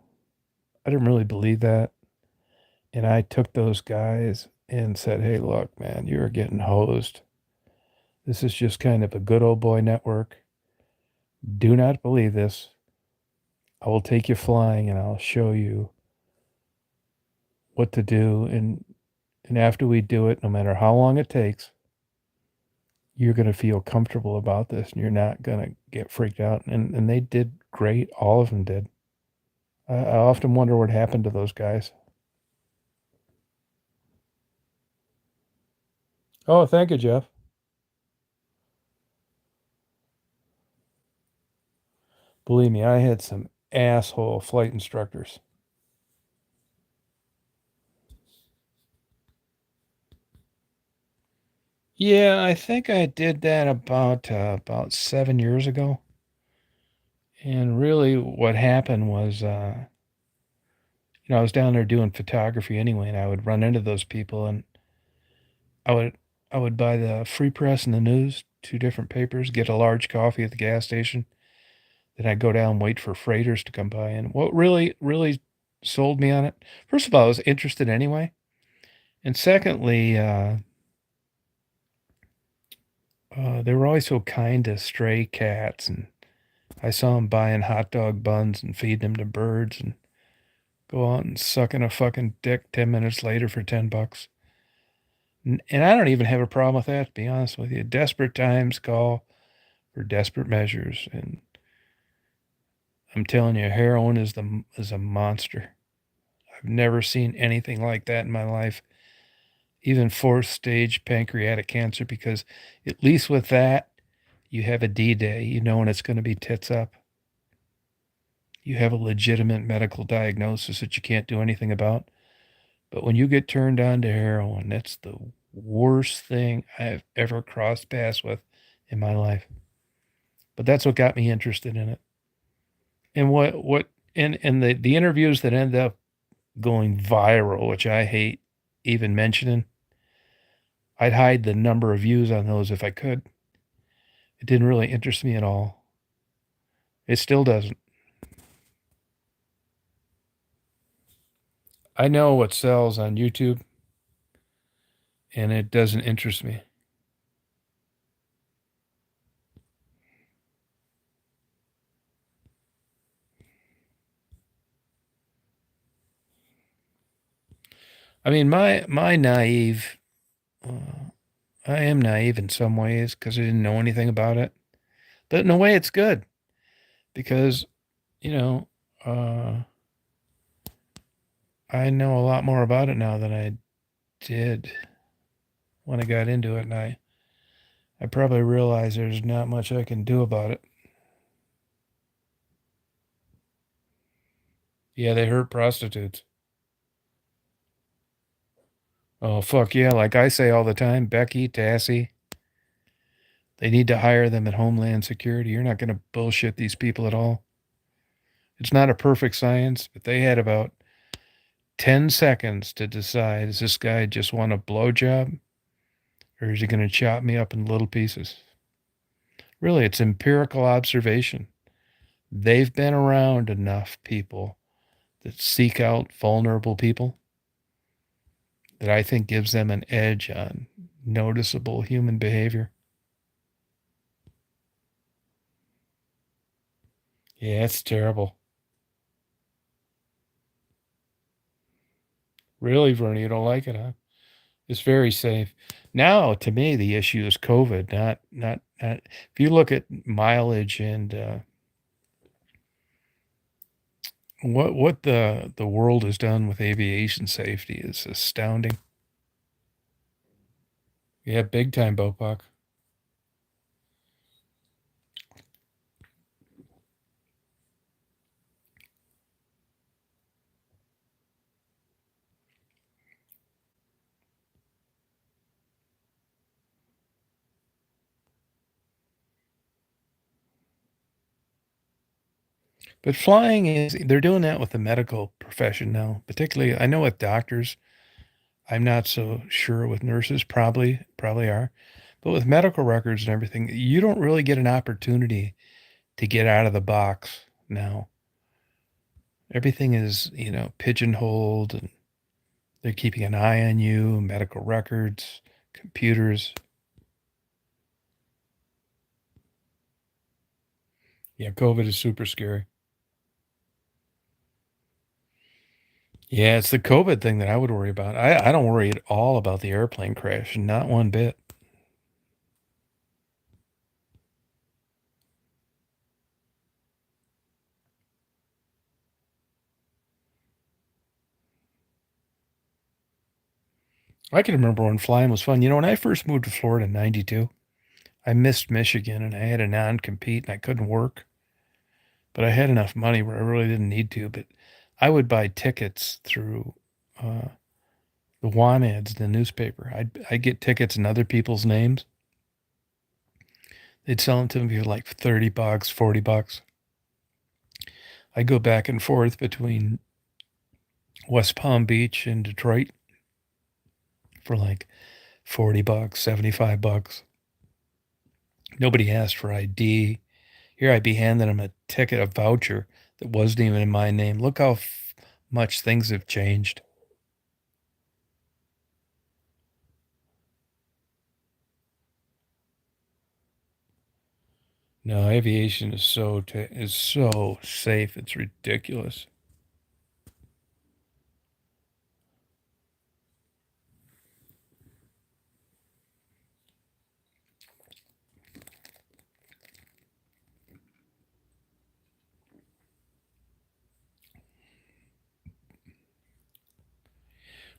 I didn't really believe that. And I took those guys and said, hey, look, man, you're getting hosed. This is just kind of a good old boy network. Do not believe this. I will take you flying and I'll show you what to do. And after we do it, no matter how long it takes, you're going to feel comfortable about this and you're not going to get freaked out. And they did great. All of them did. I often wonder what happened to those guys. Oh, thank you, Jeff. Believe me, I had some asshole flight instructors. Yeah, I think I did that about 7 years ago. And really, what happened was, I was down there doing photography anyway, and I would run into those people, and I would I would buy the Free Press and the News, 2 different papers, get a large coffee at the gas station. Then I'd go down and wait for freighters to come by. And what really sold me on it, first of all, I was interested anyway, and secondly, they were always so kind to stray cats, and I saw them buying hot dog buns and feeding them to birds, and go out and sucking a fucking dick 10 minutes later for $10. And I don't even have a problem with that, to be honest with you. Desperate times call for desperate measures, and I'm telling you, heroin is a monster. I've never seen anything like that in my life. Even 4th stage pancreatic cancer, because at least with that, you have a D-Day. You know when it's going to be tits up. You have a legitimate medical diagnosis that you can't do anything about. But when you get turned on to heroin, that's the worst thing I've ever crossed paths with in my life. But that's what got me interested in it. And the interviews that end up going viral, which I hate even mentioning, I'd hide the number of views on those if I could. It didn't really interest me at all. It still doesn't. I know what sells on YouTube, and it doesn't interest me. I mean, my naive, I am naive in some ways because I didn't know anything about it. But in a way, it's good because, you know, uh, I know a lot more about it now than I did when I got into it, and I probably realize there's not much I can do about it. Yeah, they hurt prostitutes. Oh, fuck yeah. Like I say all the time, Becky, Tassie, they need to hire them at Homeland Security. You're not going to bullshit these people at all. It's not a perfect science, but they had about 10 seconds to decide, does this guy just want a blowjob or is he going to chop me up in little pieces? Really, it's empirical observation. They've been around enough people that seek out vulnerable people that I think gives them an edge on noticeable human behavior. Yeah, it's terrible. Really, Vernie, you don't like it, huh? It's very safe. Now, to me, the issue is COVID, not. If you look at mileage and what the world has done with aviation safety is astounding. Yeah, big time, Bopak. But flying is, they're doing that with the medical profession now, particularly, I know with doctors. I'm not so sure with nurses, probably are. But with medical records and everything, you don't really get an opportunity to get out of the box now. Everything is, pigeonholed, and they're keeping an eye on you, medical records, computers. Yeah, COVID is super scary. Yeah, it's the COVID thing that I would worry about. I don't worry at all about the airplane crash, not one bit. I can remember when flying was fun. When I first moved to Florida in '92, I missed Michigan and I had a non-compete and I couldn't work, but I had enough money where I really didn't need to. But I would buy tickets through uh, the want ads in the newspaper. I'd get tickets in other people's names. They'd sell them to me for like $30, $40. I'd go back and forth between West Palm Beach and Detroit for like $40, $75. Nobody asked for ID. Here I'd be handing them a ticket, a voucher that wasn't even in my name. Look how much things have changed. No, aviation is so safe. It's ridiculous.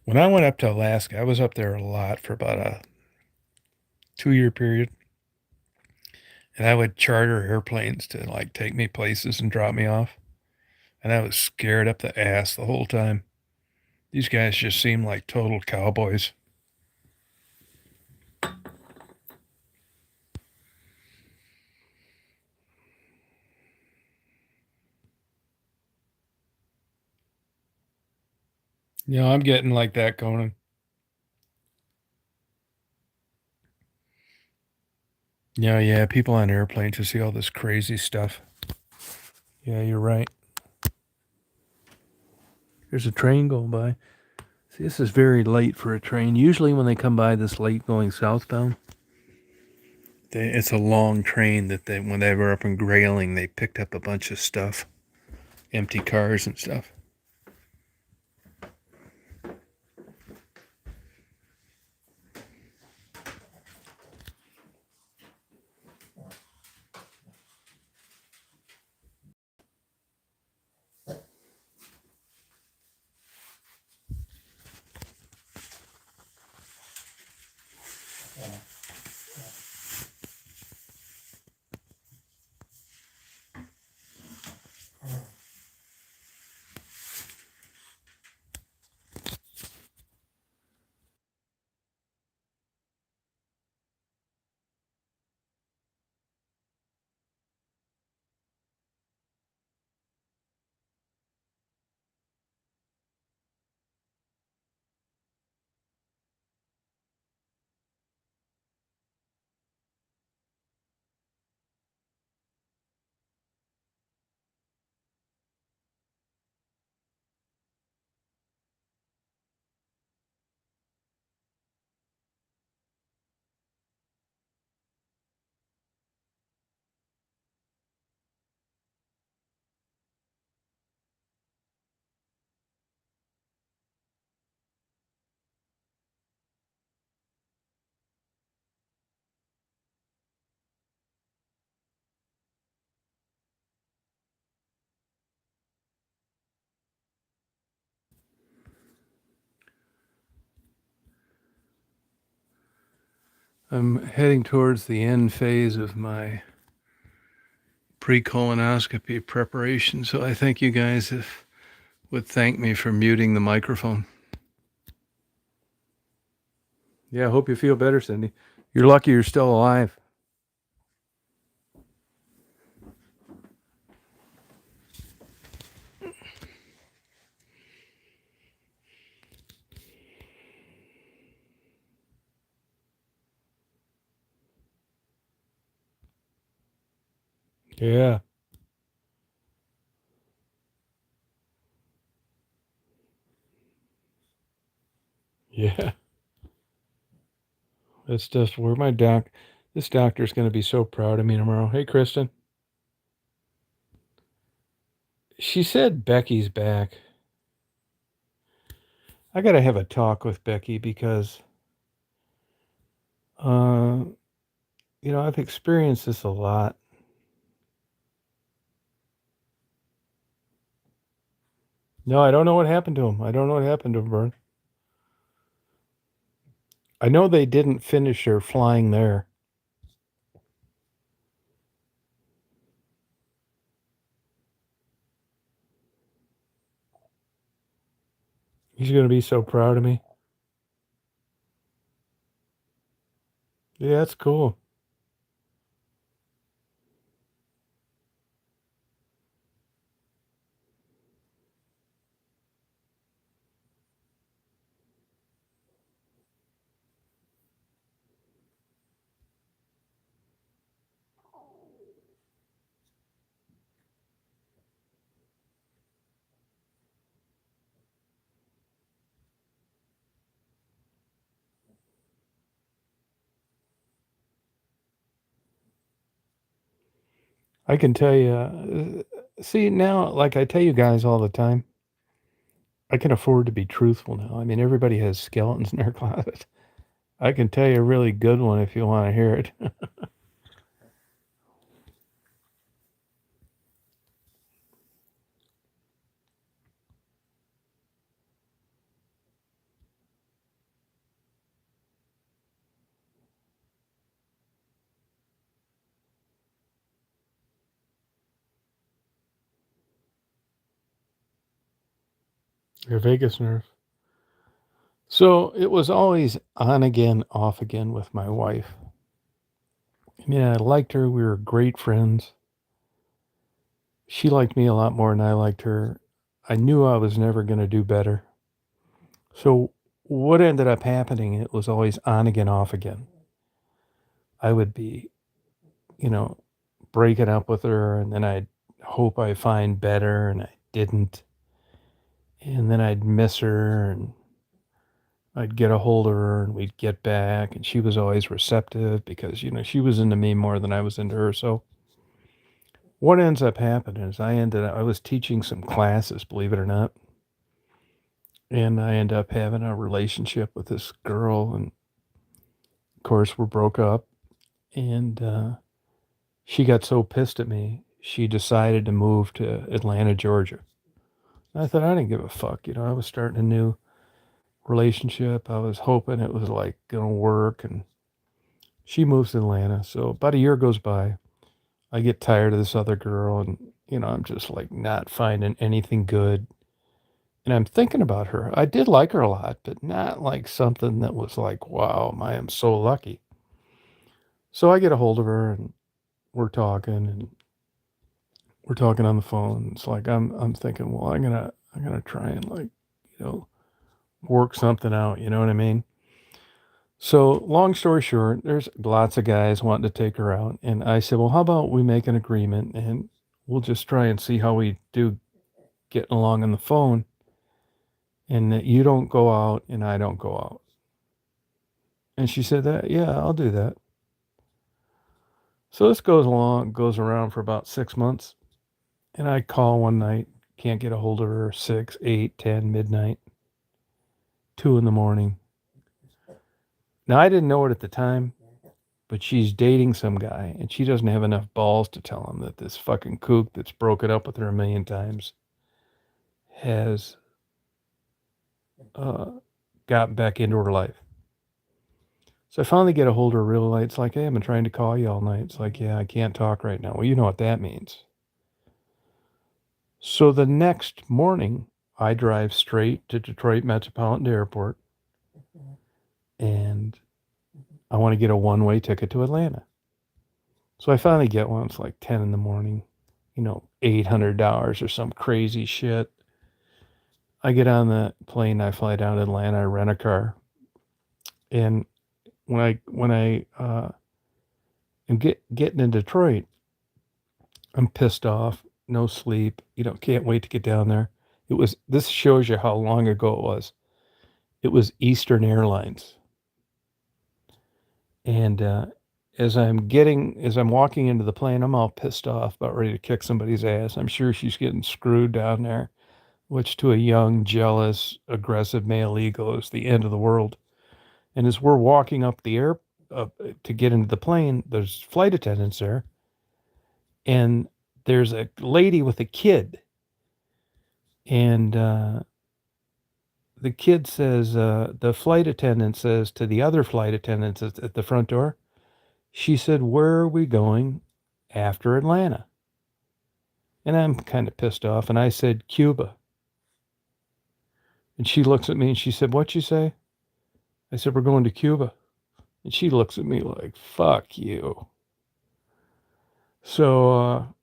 When I went up to Alaska, I was up there a lot for about a 2-year period, and I would charter airplanes to like take me places and drop me off. And I was scared up the ass the whole time. These guys just seemed like total cowboys. I'm getting like that, Conan. Yeah, people on airplanes to see all this crazy stuff. Yeah, you're right. There's a train going by. See, this is very late for a train. Usually, when they come by this late going southbound, it's a long train when they were up in Grayling, they picked up a bunch of stuff, empty cars and stuff. I'm heading towards the end phase of my pre-colonoscopy preparation, so I think you guys would thank me for muting the microphone. Yeah, I hope you feel better, Cindy. You're lucky you're still alive. Yeah. Yeah. That's just where this doctor's going to be so proud of me tomorrow. Hey, Kristen. She said Becky's back. I got to have a talk with Becky because, uh, I've experienced this a lot. No, I don't know what happened to him. I don't know what happened to him, Vern. I know they didn't finish their flying there. He's going to be so proud of me. Yeah, that's cool. I can tell you, see, now, like I tell you guys all the time, I can afford to be truthful now. I mean, everybody has skeletons in their closet. I can tell you a really good one if you want to hear it. Your Vegas nerve. So it was always on again, off again with my wife. I mean, I liked her. We were great friends. She liked me a lot more than I liked her. I knew I was never going to do better. So what ended up happening, it was always on again, off again. I would be, you know, breaking up with her, and then I'd hope I find better, and I didn't. And then I'd miss her, and I'd get a hold of her, and we'd get back, and she was always receptive because, she was into me more than I was into her. So what ends up happening is I was teaching some classes, believe it or not, and I end up having a relationship with this girl, and of course we're broke up, and she got so pissed at me, she decided to move to Atlanta, Georgia. I thought I didn't give a fuck, I was starting a new relationship. I was hoping it was like gonna work, and she moves to Atlanta. So about a year goes by. I get tired of this other girl, and I'm just like not finding anything good. And I'm thinking about her. I did like her a lot, but not like something that was like, wow, I am so lucky. So I get a hold of her, and we're talking, on the phone. It's like I'm thinking, well, I'm gonna try and, like, you know, work something out, you know what I mean? So long story short, there's lots of guys wanting to take her out, and I said, well, how about we make an agreement, and we'll just try and see how we do getting along on the phone, and that you don't go out and I don't go out. And she said that, yeah, I'll do that. So this goes around for about 6 months, and I call one night, can't get a hold of her, 6, 8, 10, midnight, 2 in the morning. Now, I didn't know it at the time, but she's dating some guy, and she doesn't have enough balls to tell him that this fucking kook that's broken up with her a million times has uh, gotten back into her life. So I finally get a hold of her real late. It's like, hey, I've been trying to call you all night. It's like, yeah, I can't talk right now. Well, you know what that means. So the next morning, I drive straight to Detroit Metropolitan Airport, and I want to get a one-way ticket to Atlanta. So I finally get one. It's like 10 in the morning, $800 or some crazy shit. I get on the plane, I fly down to Atlanta, I rent a car. And when I am getting in Detroit, I'm pissed off, no sleep, can't wait to get down there. This shows you how long ago it was. It was Eastern Airlines. And as I'm walking into the plane, I'm all pissed off, about ready to kick somebody's ass. I'm sure she's getting screwed down there, which to a young, jealous, aggressive male ego is the end of the world. And as we're walking up the air to get into the plane, there's flight attendants there, and there's a lady with a kid, and the kid says, the flight attendant says to the other flight attendants at the front door, she said, "Where are we going after Atlanta?" And I'm kind of pissed off, and I said, "Cuba." And she looks at me and she said, "What'd you say?" I said, "We're going to Cuba." And she looks at me like, "Fuck you." So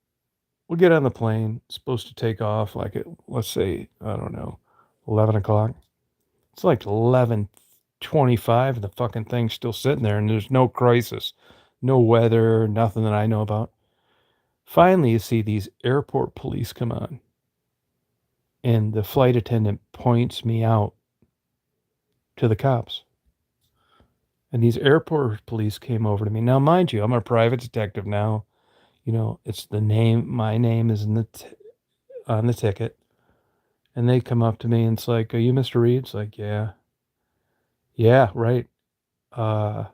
we'll get on the plane. It's supposed to take off like at, let's say, I don't know, 11 o'clock. It's like 11:25, and the fucking thing's still sitting there, and there's no crisis, no weather, nothing that I know about. Finally, you see these airport police come on, and the flight attendant points me out to the cops. And these airport police came over to me. Now, mind you, I'm a private detective now. It's my name is on the ticket. And they come up to me and it's like, "Are you Mr. Reed?" It's like, "Yeah." "Yeah, right. Uh,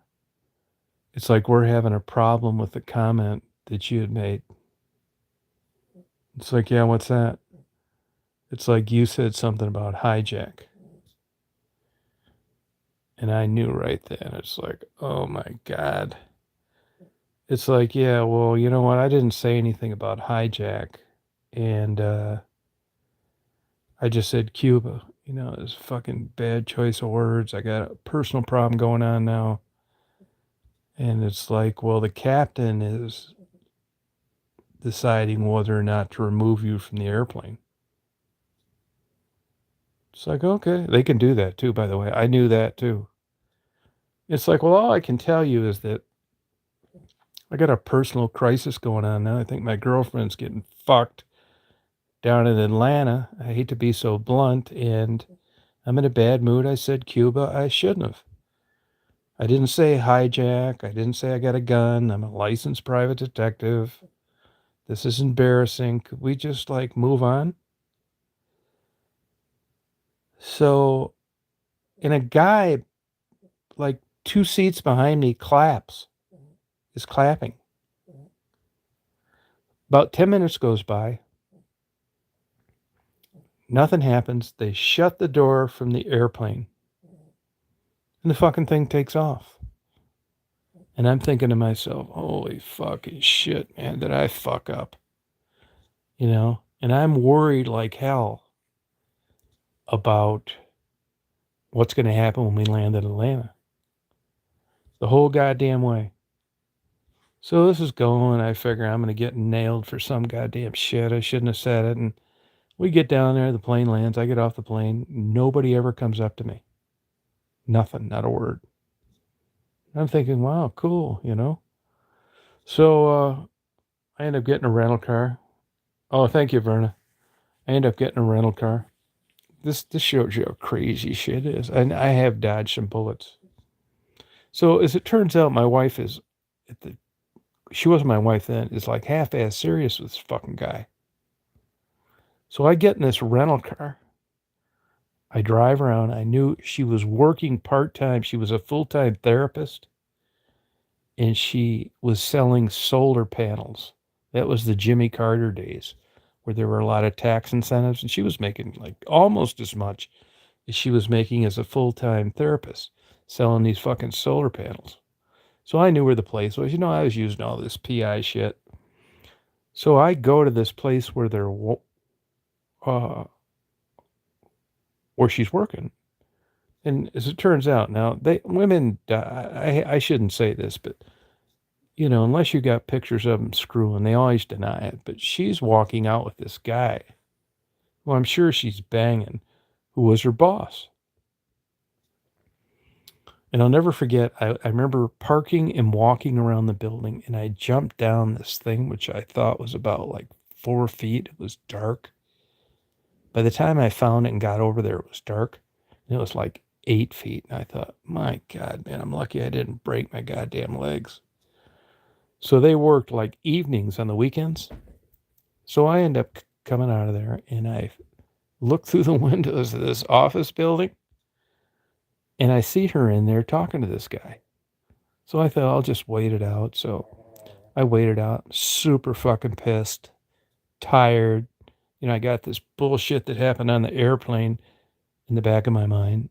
it's like we're having a problem with the comment that you had made." It's like, "Yeah, what's that?" It's like, "You said something about hijack." And I knew right then. It's like, oh my God. It's like, yeah, well, you know what? I didn't say anything about hijack. And I just said Cuba. It's a fucking bad choice of words. I got a personal problem going on now. And it's like, well, the captain is deciding whether or not to remove you from the airplane. It's like, okay. They can do that too, by the way. I knew that too. It's like, well, all I can tell you is that I got a personal crisis going on now. I think my girlfriend's getting fucked down in Atlanta. I hate to be so blunt, and I'm in a bad mood. I said Cuba. I shouldn't have. I didn't say hijack. I didn't say I got a gun. I'm a licensed private detective. This is embarrassing. Could we just move on? So, and a guy like 2 seats behind me is clapping. About 10 minutes goes by. Nothing happens. They shut the door from the airplane. And the fucking thing takes off. And I'm thinking to myself, holy fucking shit, man, did I fuck up? And I'm worried like hell about what's going to happen when we land in Atlanta. The whole goddamn way. So this is going, I figure I'm going to get nailed for some goddamn shit. I shouldn't have said it. And we get down there, the plane lands, I get off the plane. Nobody ever comes up to me. Nothing, not a word. I'm thinking, wow, cool, So I end up getting a rental car. Oh, thank you, Verna. I end up getting a rental car. This shows you how crazy shit is. And I have dodged some bullets. So as it turns out, my wife is, she wasn't my wife then, is like half-ass serious with this fucking guy. So I get in this rental car. I drive around. I knew she was working part-time. She was a full-time therapist. And she was selling solar panels. That was the Jimmy Carter days, where there were a lot of tax incentives. And she was making almost as much as she was making as a full-time therapist, selling these fucking solar panels. So I knew where the place was. I was using all this PI shit. So I go to this place where where she's working. And as it turns out, now women, I shouldn't say this, but unless you got pictures of them screwing, they always deny it. But she's walking out with this guy, who I'm sure she's banging, who was her boss. And I'll never forget, I remember parking and walking around the building, and I jumped down this thing, which I thought was about like 4 feet. It was dark. By the time I found it and got over there, it was dark. And it was like 8 feet. And I thought, my God, man, I'm lucky I didn't break my goddamn legs. So they worked like evenings on the weekends. So I end up coming out of there, and I look through the windows of this office building, and I see her in there talking to this guy. So I thought I'll just wait it out. So I waited out, super fucking pissed, tired. I got this bullshit that happened on the airplane in the back of my mind.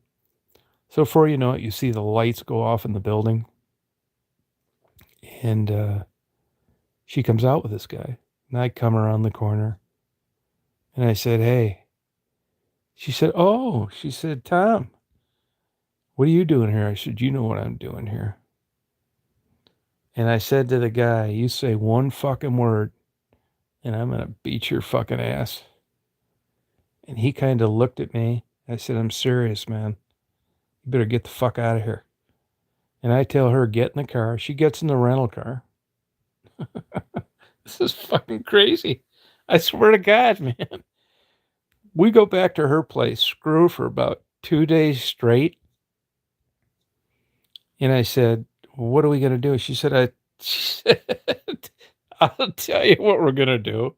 So before you know it, you see the lights go off in the building. And she comes out with this guy. And I come around the corner. And I said, hey. She said, oh. She said, Tom, what are you doing here? I said, you know what I'm doing here. And I said to the guy, you say one fucking word, and I'm going to beat your fucking ass. And he kind of looked at me. I said, I'm serious, man. You better get the fuck out of here. And I tell her, get in the car. She gets in the rental car. This is fucking crazy. I swear to God, man. We go back to her place, screw for about 2 days straight. And I said, what are we going to do? She said, I'll tell you what we're going to do.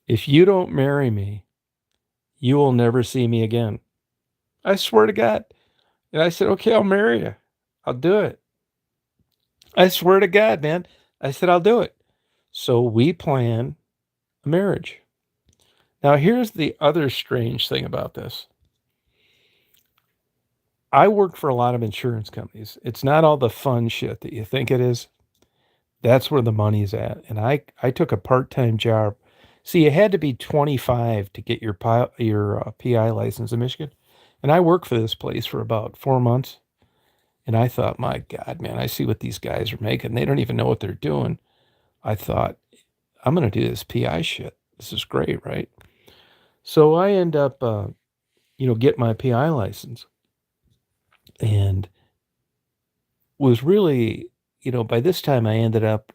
If you don't marry me, you will never see me again. I swear to God. And I said, okay, I'll marry you. I'll do it. I swear to God, man. I said, I'll do it. So we plan a marriage. Now, here's the other strange thing about this. I work for a lot of insurance companies. It's not all the fun shit that you think it is. That's where the money's at. And I took a part-time job. See, you had to be 25 to get your PI license in Michigan. And I worked for this place for about 4 months. And I thought, my God, man, I see what these guys are making. They don't even know what they're doing. I thought, I'm going to do this PI shit. This is great, right? So I end up, get my PI license. And was really, by this time I ended up,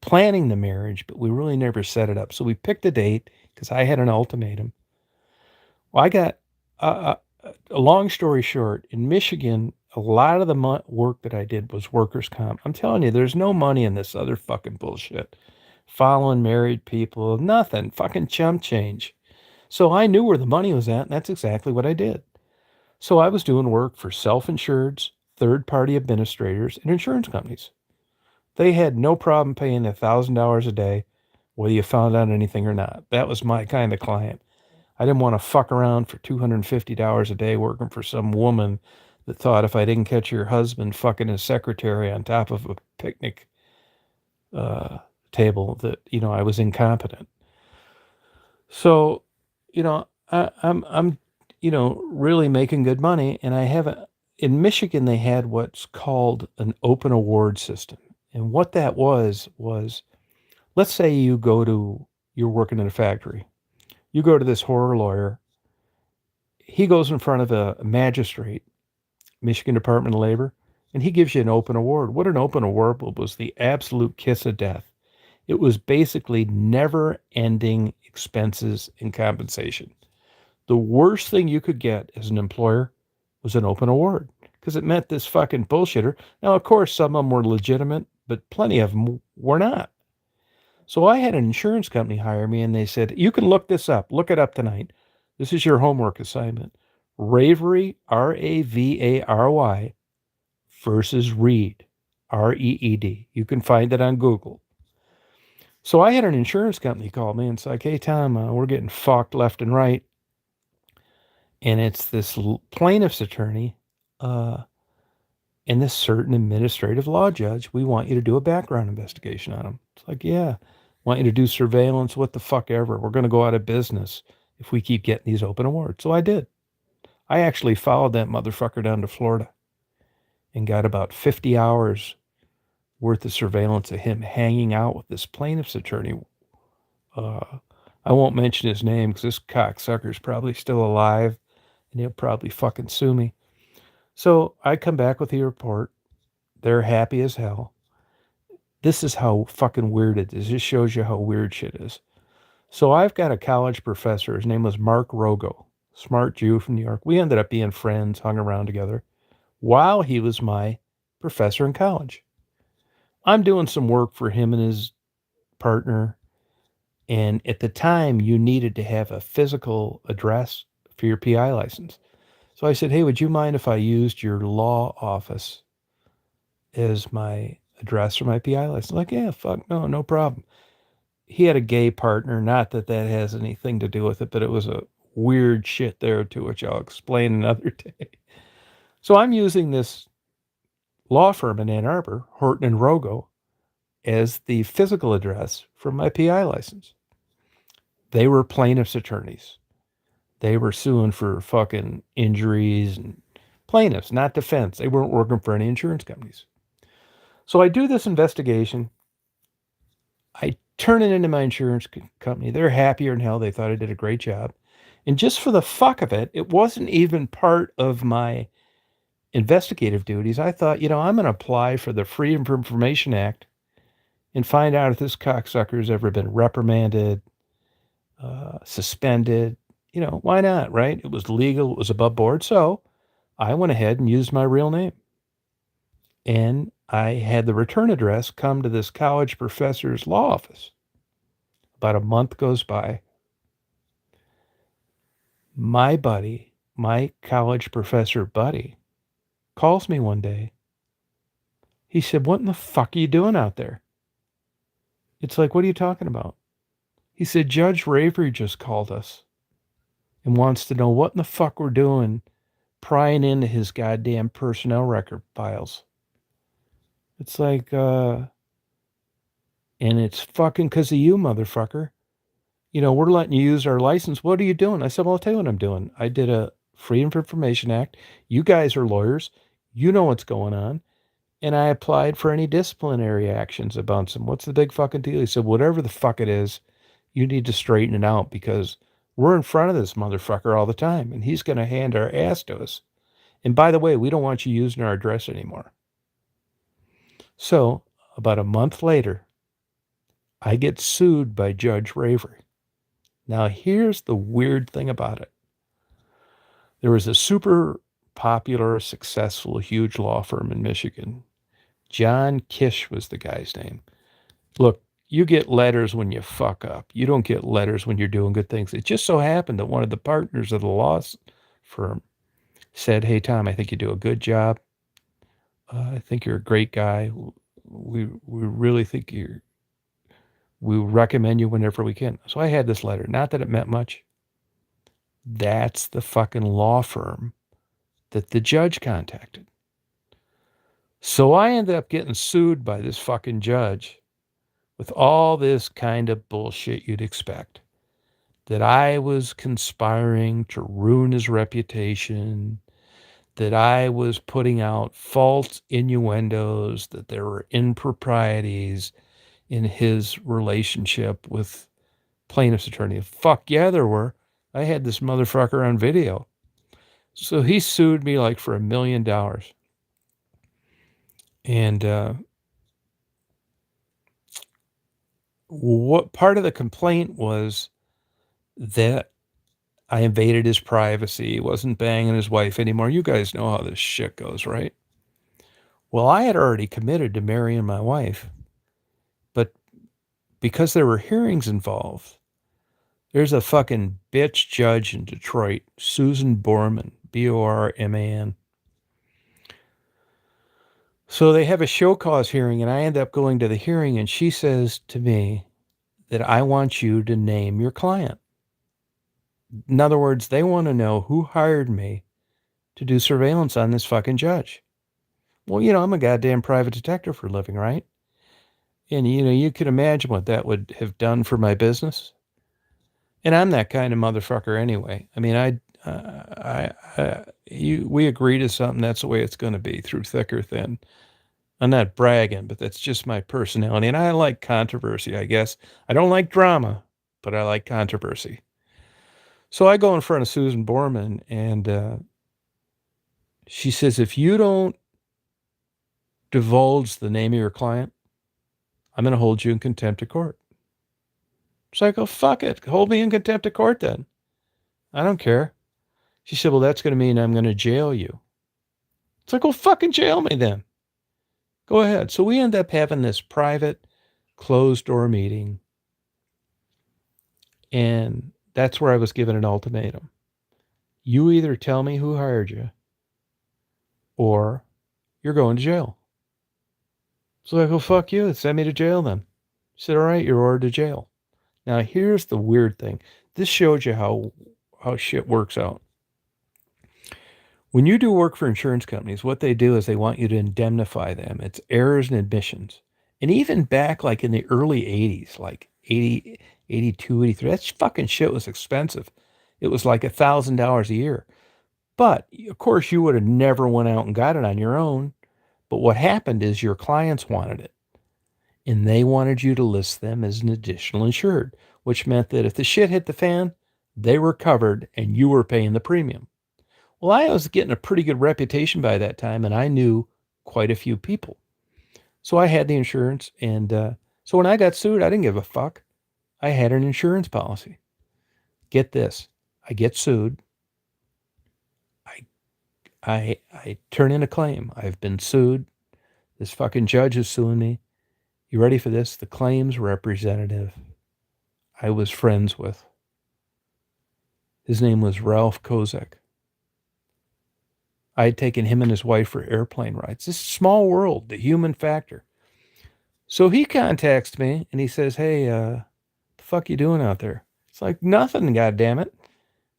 planning the marriage, but we really never set it up. So we picked a date because I had an ultimatum. Well, I got, a long story short, in Michigan, a lot of the work that I did was workers' comp. I'm telling you, there's no money in this other fucking bullshit. Following married people, nothing, fucking chump change. So I knew where the money was at, and that's exactly what I did. So I was doing work for self-insureds, third-party administrators, and insurance companies. They had no problem paying $1,000 a day, whether you found out anything or not. That was my kind of client. I didn't want to fuck around for $250 a day working for some woman that thought if I didn't catch your husband fucking his secretary on top of a picnic table that, I was incompetent. So, I'm really making good money. And in Michigan, they had what's called an open award system. And what that was, let's say you're working in a factory. You go to this horror lawyer. He goes in front of a magistrate, Michigan Department of Labor, and he gives you an open award. What an open award was the absolute kiss of death. It was basically never-ending expenses and compensation. The worst thing you could get as an employer was an open award because it meant this fucking bullshitter. Now, of course, some of them were legitimate, but plenty of them were not. So I had an insurance company hire me, and they said, you can look this up. Look it up tonight. This is your homework assignment. Ravary, Ravary, versus Reed, Reed. You can find it on Google. So I had an insurance company call me and say, hey, Tom, we're getting fucked left and right. And it's this plaintiff's attorney and this certain administrative law judge. We want you to do a background investigation on him. It's like, yeah. Want you to do surveillance, what the fuck ever. We're going to go out of business if we keep getting these open awards. So I did. I actually followed that motherfucker down to Florida and got about 50 hours worth of surveillance of him hanging out with this plaintiff's attorney. I won't mention his name because this cocksucker's probably still alive. and he'll probably fucking sue me. So I come back with the report. They're happy as hell. This is how fucking weird it is. This shows you how weird shit is. So I've got a college professor. His name was Mark Rogo, smart Jew from New York. We ended up being friends, hung around together while he was my professor in college. I'm doing some work for him and his partner. And at the time, you needed to have a physical address for your PI license. So I said, hey, would you mind if I used your law office as my address for my PI license? Like, yeah, fuck no, no problem. He had a gay partner. Not that that has anything to do with it, but it was a weird shit there too, which I'll explain another day. So I'm using this law firm in Ann Arbor, Horton and Rogo, as the physical address for my PI license. They were plaintiff's attorneys. They were suing for fucking injuries and plaintiffs, not defense. They weren't working for any insurance companies. So I do this investigation. I turn it into my insurance company. They're happier than hell. They thought I did a great job. And just for the fuck of it, it wasn't even part of my investigative duties. I thought, I'm going to apply for the Freedom of Information Act and find out if this cocksucker's ever been reprimanded, suspended. Why not, right? It was legal. It was above board. So I went ahead and used my real name. And I had the return address come to this college professor's law office. About a month goes by. My buddy, my college professor buddy, calls me one day. He said, what in the fuck are you doing out there? It's like, what are you talking about? He said, Judge Ravery just called us and wants to know what in the fuck we're doing prying into his goddamn personnel record files. It's like, and it's fucking because of you, motherfucker. We're letting you use our license. What are you doing? I said, well, I'll tell you what I'm doing. I did a Freedom of Information Act. You guys are lawyers. You know what's going on. And I applied for any disciplinary actions about him. What's the big fucking deal? He said, whatever the fuck it is, you need to straighten it out because we're in front of this motherfucker all the time and he's going to hand our ass to us. And by the way, we don't want you using our address anymore. So about a month later, I get sued by Judge Ravery. Now, here's the weird thing about it. There was a super popular, successful, huge law firm in Michigan. John Kish was the guy's name. Look, you get letters when you fuck up. You don't get letters when you're doing good things. It just so happened that one of the partners of the law firm said, hey, Tom, I think you do a good job. I think you're a great guy. We really think we recommend you whenever we can. So I had this letter. Not that it meant much. That's the fucking law firm that the judge contacted. So I ended up getting sued by this fucking judge with all this kind of bullshit you'd expect. That I was conspiring to ruin his reputation, that I was putting out false innuendos, that there were improprieties in his relationship with plaintiff's attorney. Fuck yeah, there were. I had this motherfucker on video. So he sued me like for $1 million. And what part of the complaint was that I invaded his privacy. He wasn't banging his wife anymore. You guys know how this shit goes, right? Well, I had already committed to marrying my wife. But because there were hearings involved, there's a fucking bitch judge in Detroit, Susan Borman, Borman. So they have a show cause hearing, and I end up going to the hearing, and she says to me that I want you to name your client. In other words, they want to know who hired me to do surveillance on this fucking judge. Well, I'm a goddamn private detective for a living, right? And, you can imagine what that would have done for my business. And I'm that kind of motherfucker anyway. I mean, we agree to something, that's the way it's going to be through thick or thin. I'm not bragging, but that's just my personality. And I like controversy, I guess. I don't like drama, but I like controversy. So I go in front of Susan Borman, and she says, if you don't divulge the name of your client, I'm going to hold you in contempt of court. So I go, fuck it. Hold me in contempt of court then. I don't care. She said, well, that's going to mean I'm going to jail you. It's like, well, fucking jail me then. Go ahead. So we end up having this private, closed door meeting. And that's where I was given an ultimatum. You either tell me who hired you or you're going to jail. So I go, fuck you. Send me to jail then. She said, all right, you're ordered to jail. Now, here's the weird thing. This shows you how shit works out. When you do work for insurance companies, what they do is they want you to indemnify them. It's errors and admissions. And even back like in the early 80s, like 80, 82, 83, that fucking shit was expensive. It was like $1,000 a year. But of course, you would have never went out and got it on your own. But what happened is your clients wanted it. And they wanted you to list them as an additional insured, which meant that if the shit hit the fan, they were covered and you were paying the premium. Well, I was getting a pretty good reputation by that time, and I knew quite a few people. So I had the insurance, and so when I got sued, I didn't give a fuck. I had an insurance policy. Get this. I get sued. I turn in a claim. I've been sued. This fucking judge is suing me. You ready for this? The claims representative I was friends with. His name was Ralph Kozak. I had taken him and his wife for airplane rides. This small world, the human factor. So he contacts me and he says, hey, the fuck you doing out there? It's like, nothing, goddammit.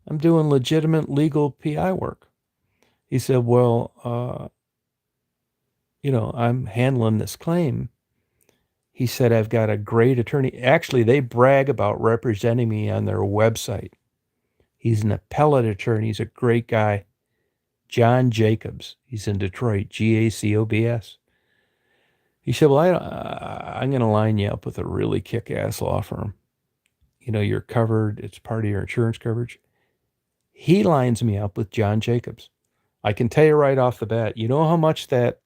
I'm doing legitimate legal PI work. He said, well, I'm handling this claim. He said, I've got a great attorney. Actually, they brag about representing me on their website. He's an appellate attorney. He's a great guy. John Jacobs. He's in Detroit, Gacobs. He said, well, I'm going to line you up with a really kick-ass law firm. You're covered. It's part of your insurance coverage. He lines me up with John Jacobs. I can tell you right off the bat, you know how much that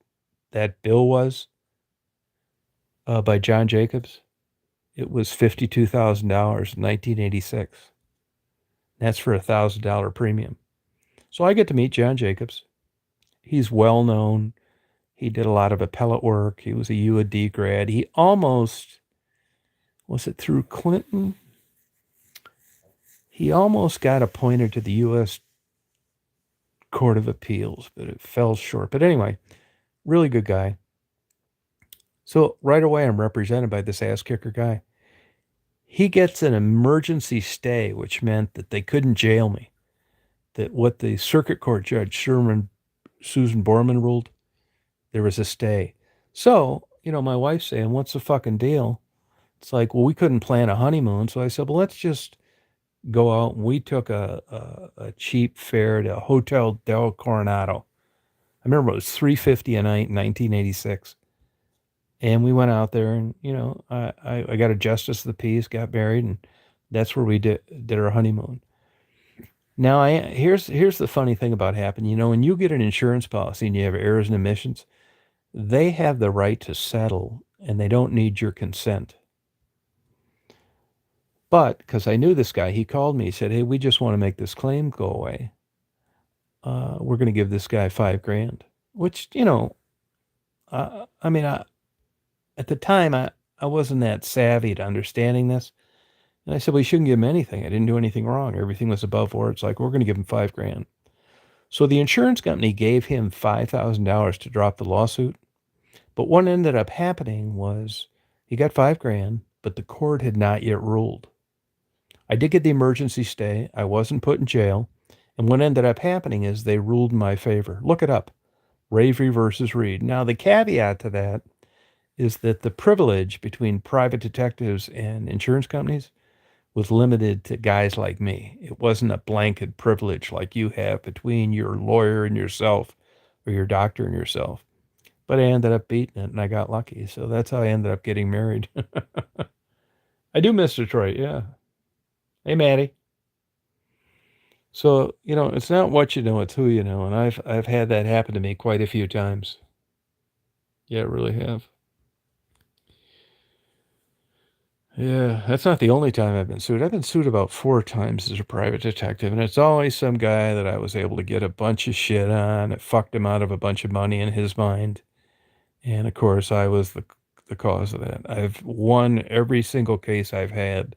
bill was by John Jacobs? It was $52,000 in 1986. That's for $1,000 premium. So I get to meet John Jacobs. He's well known. He did a lot of appellate work. He was a UAD grad. He almost, was it through Clinton? He almost got appointed to the U.S. Court of Appeals, but it fell short. But anyway, really good guy. So right away, I'm represented by this ass kicker guy. He gets an emergency stay, which meant that they couldn't jail me. That what the circuit court judge, Susan Borman, ruled, there was a stay. So, my wife's saying, what's the fucking deal? It's like, well, we couldn't plan a honeymoon. So I said, well, let's just go out. And we took a cheap fare to Hotel del Coronado. I remember it was $350 a night in 1986. And we went out there and, I got a justice of the peace, got married, and that's where we did our honeymoon. Now, here's the funny thing about happening. When you get an insurance policy and you have errors and omissions, they have the right to settle, and they don't need your consent. But because I knew this guy, he called me. He said, hey, we just want to make this claim go away. We're going to give this guy $5,000, which, at the time, I wasn't that savvy to understanding this. And I said, well, you shouldn't give him anything. I didn't do anything wrong. Everything was above board. It's like, we're going to give him $5,000. So the insurance company gave him $5,000 to drop the lawsuit. But what ended up happening was he got $5,000, but the court had not yet ruled. I did get the emergency stay. I wasn't put in jail. And what ended up happening is they ruled in my favor. Look it up. Ravery versus Reed. Now, the caveat to that is that the privilege between private detectives and insurance companies was limited to guys like me. It wasn't a blanket privilege like you have between your lawyer and yourself or your doctor and yourself. But I ended up beating it, and I got lucky. So that's how I ended up getting married. I do miss Detroit, yeah. Hey, Maddie. So, it's not what you know, it's who you know, and I've had that happen to me quite a few times. Yeah, I really have. Yeah, that's not the only time I've been sued. I've been sued about 4 times as a private detective, and it's always some guy that I was able to get a bunch of shit on that fucked him out of a bunch of money in his mind, and, of course, I was the cause of that. I've won every single case I've had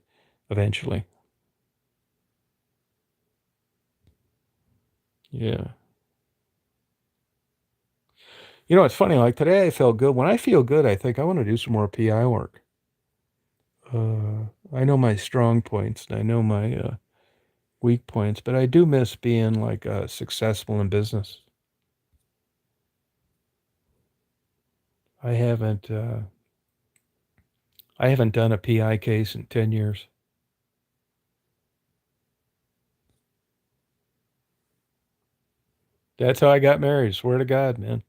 eventually. Yeah. It's funny, like, today I felt good. When I feel good, I think I wanna do some more PI work. I know my strong points, and I know my, weak points, but I do miss being, like, successful in business. I haven't, uh I haven't done a PI case in 10 years. That's how I got married, swear to God, man.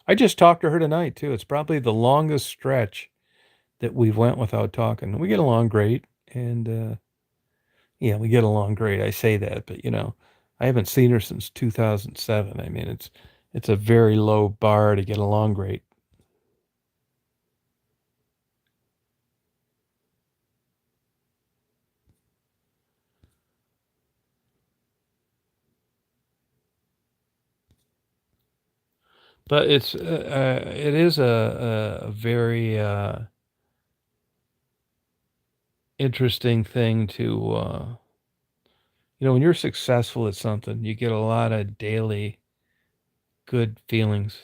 I just talked to her tonight, too. It's probably the longest stretch that we've went without talking. We get along great, and, yeah, we get along great. I say that, but, I haven't seen her since 2007. I mean, it's a very low bar to get along great. But it is a very, interesting thing to, when you're successful at something, you get a lot of daily good feelings.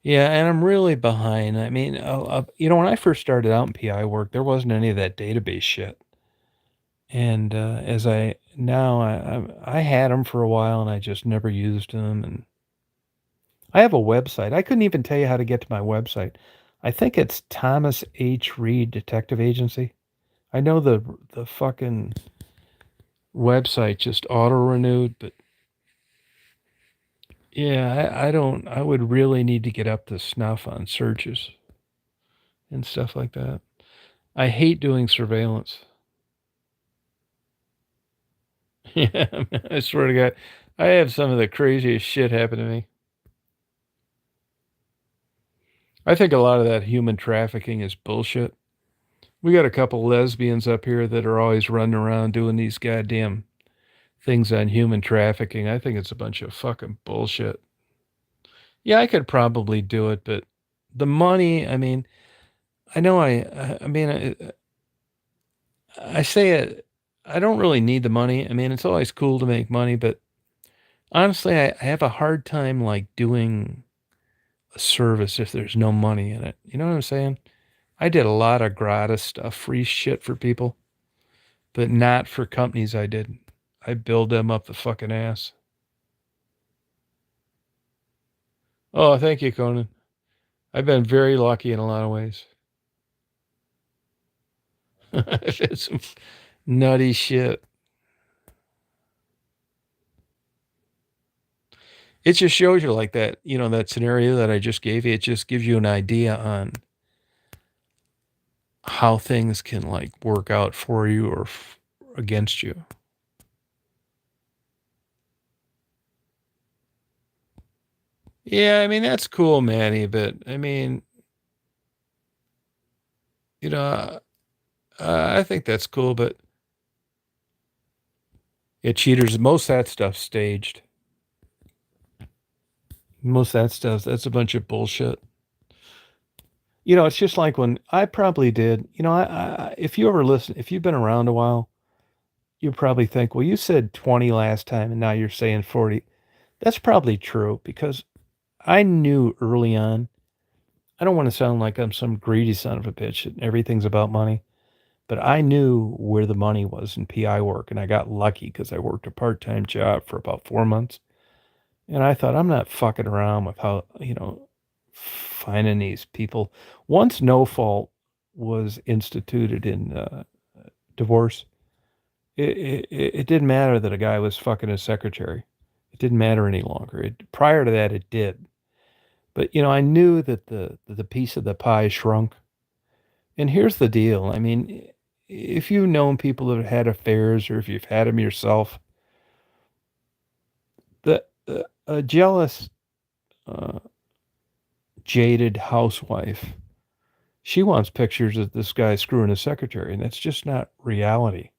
Yeah, and I'm really behind. I mean, when I first started out in PI work, there wasn't any of that database shit. And, as I now I had them for a while, and I just never used them. And I have a website. I couldn't even tell you how to get to my website. I think it's Thomas H. Reed Detective Agency. I know the fucking website just auto-renewed, but yeah, I don't I would really need to get up to snuff on searches and stuff like that. I hate doing surveillance. Yeah, man, I swear to God, I have some of the craziest shit happen to me. I think a lot of that human trafficking is bullshit. We got a couple lesbians up here that are always running around doing these goddamn things on human trafficking. I think it's a bunch of fucking bullshit. Yeah, I could probably do it, but the money, I mean, I know I mean, I say it, I don't really need the money. I mean, it's always cool to make money, but honestly, I have a hard time like doing a service if there's no money in it. You know what I'm saying? I did a lot of gratis stuff, free shit for people, but not for companies I did. I build them up the fucking ass. Oh, thank you, Conan. I've been very lucky in a lot of ways. I've had some nutty shit. It just shows you like that, that scenario that I just gave you. It just gives you an idea on how things can like work out for you or against you. Yeah, I mean that's cool, Manny, but I mean, you know, I think that's cool, but yeah, cheaters. Most of that stuff's staged. Most of that stuff, that's a bunch of bullshit. It's just like when I probably did. If you ever listen, if you've been around a while, you probably think, well, you said 20 last time, and now you're saying 40. That's probably true because I knew early on. I don't want to sound like I'm some greedy son of a bitch and everything's about money. But I knew where the money was in PI work, and I got lucky because I worked a part-time job for about 4 months, and I thought, "I'm not fucking around with how, finding these people." Once no fault was instituted in, divorce, it didn't matter that a guy was fucking his secretary. It didn't matter any longer. Prior to that, it did. But, I knew that the piece of the pie shrunk, And here's the deal. I mean, if you've known people that have had affairs or if you've had them yourself, a jealous, uh, jaded housewife, she wants pictures of this guy screwing his secretary, and that's just not reality.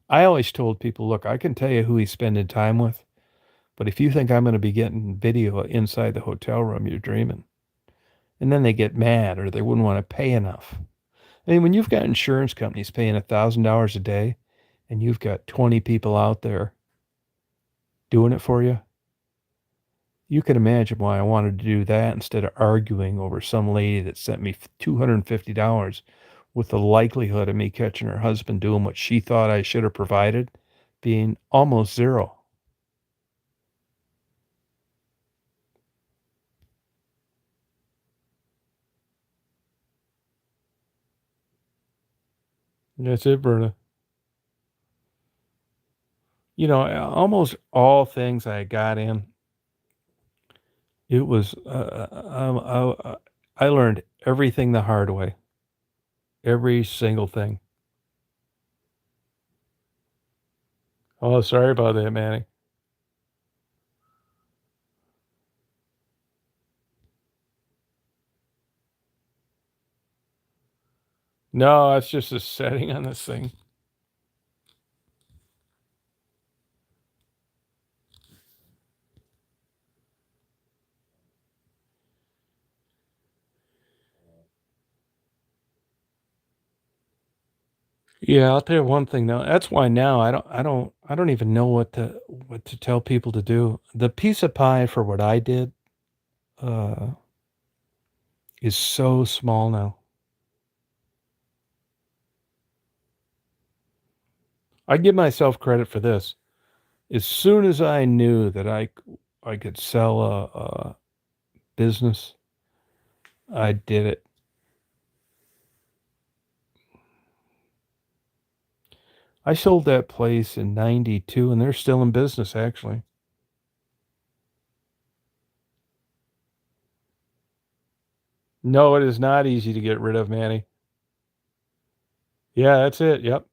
I always told people, look, I can tell you who he's spending time with, but if you think I'm going to be getting video inside the hotel room, you're dreaming. And then they get mad or they wouldn't want to pay enough. I mean, when you've got insurance companies paying $1,000 a day and you've got 20 people out there doing it for you, you can imagine why I wanted to do that instead of arguing over some lady that sent me $250 with the likelihood of me catching her husband doing what she thought I should have provided being almost zero. That's it, Berta. You know, almost all things I got in, it was, I learned everything the hard way. Every single thing. Oh, sorry about that, Manny. No, it's just a setting on this thing. Yeah, I'll tell you one thing though. That's why now I don't even know what to tell people to do. The piece of pie for what I did uh is so small now. I give myself credit for this. As soon as I knew that I could sell a business, I did it. I sold that place in 92 and they're still in business actually. No, it is not easy to get rid of, Manny. Yeah, that's it. Yep.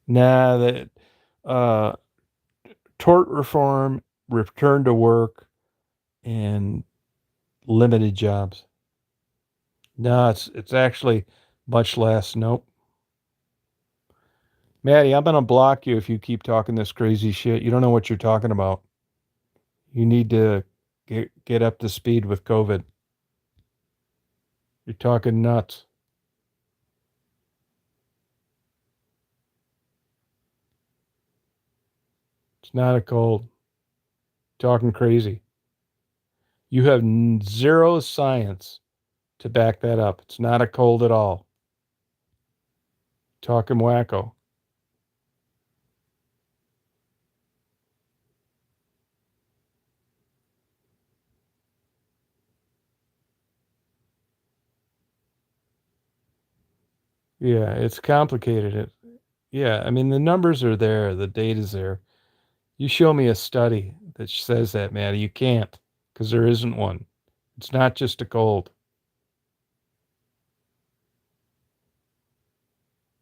Nah, that uh tort reform, return to work, and limited jobs. No, it's actually much less. Nope. Maddie, I'm gonna block you if you keep talking this crazy shit. You don't know what you're talking about. You need to get up to speed with COVID. You're talking nuts. It's not a cold. Talking crazy. You have zero science to back that up. It's not a cold at all. Talking wacko. Yeah, it's complicated. Yeah, I mean the numbers are there, the data's there. You show me a study that says that, Maddie. You can't, because there isn't one. It's not just a cold.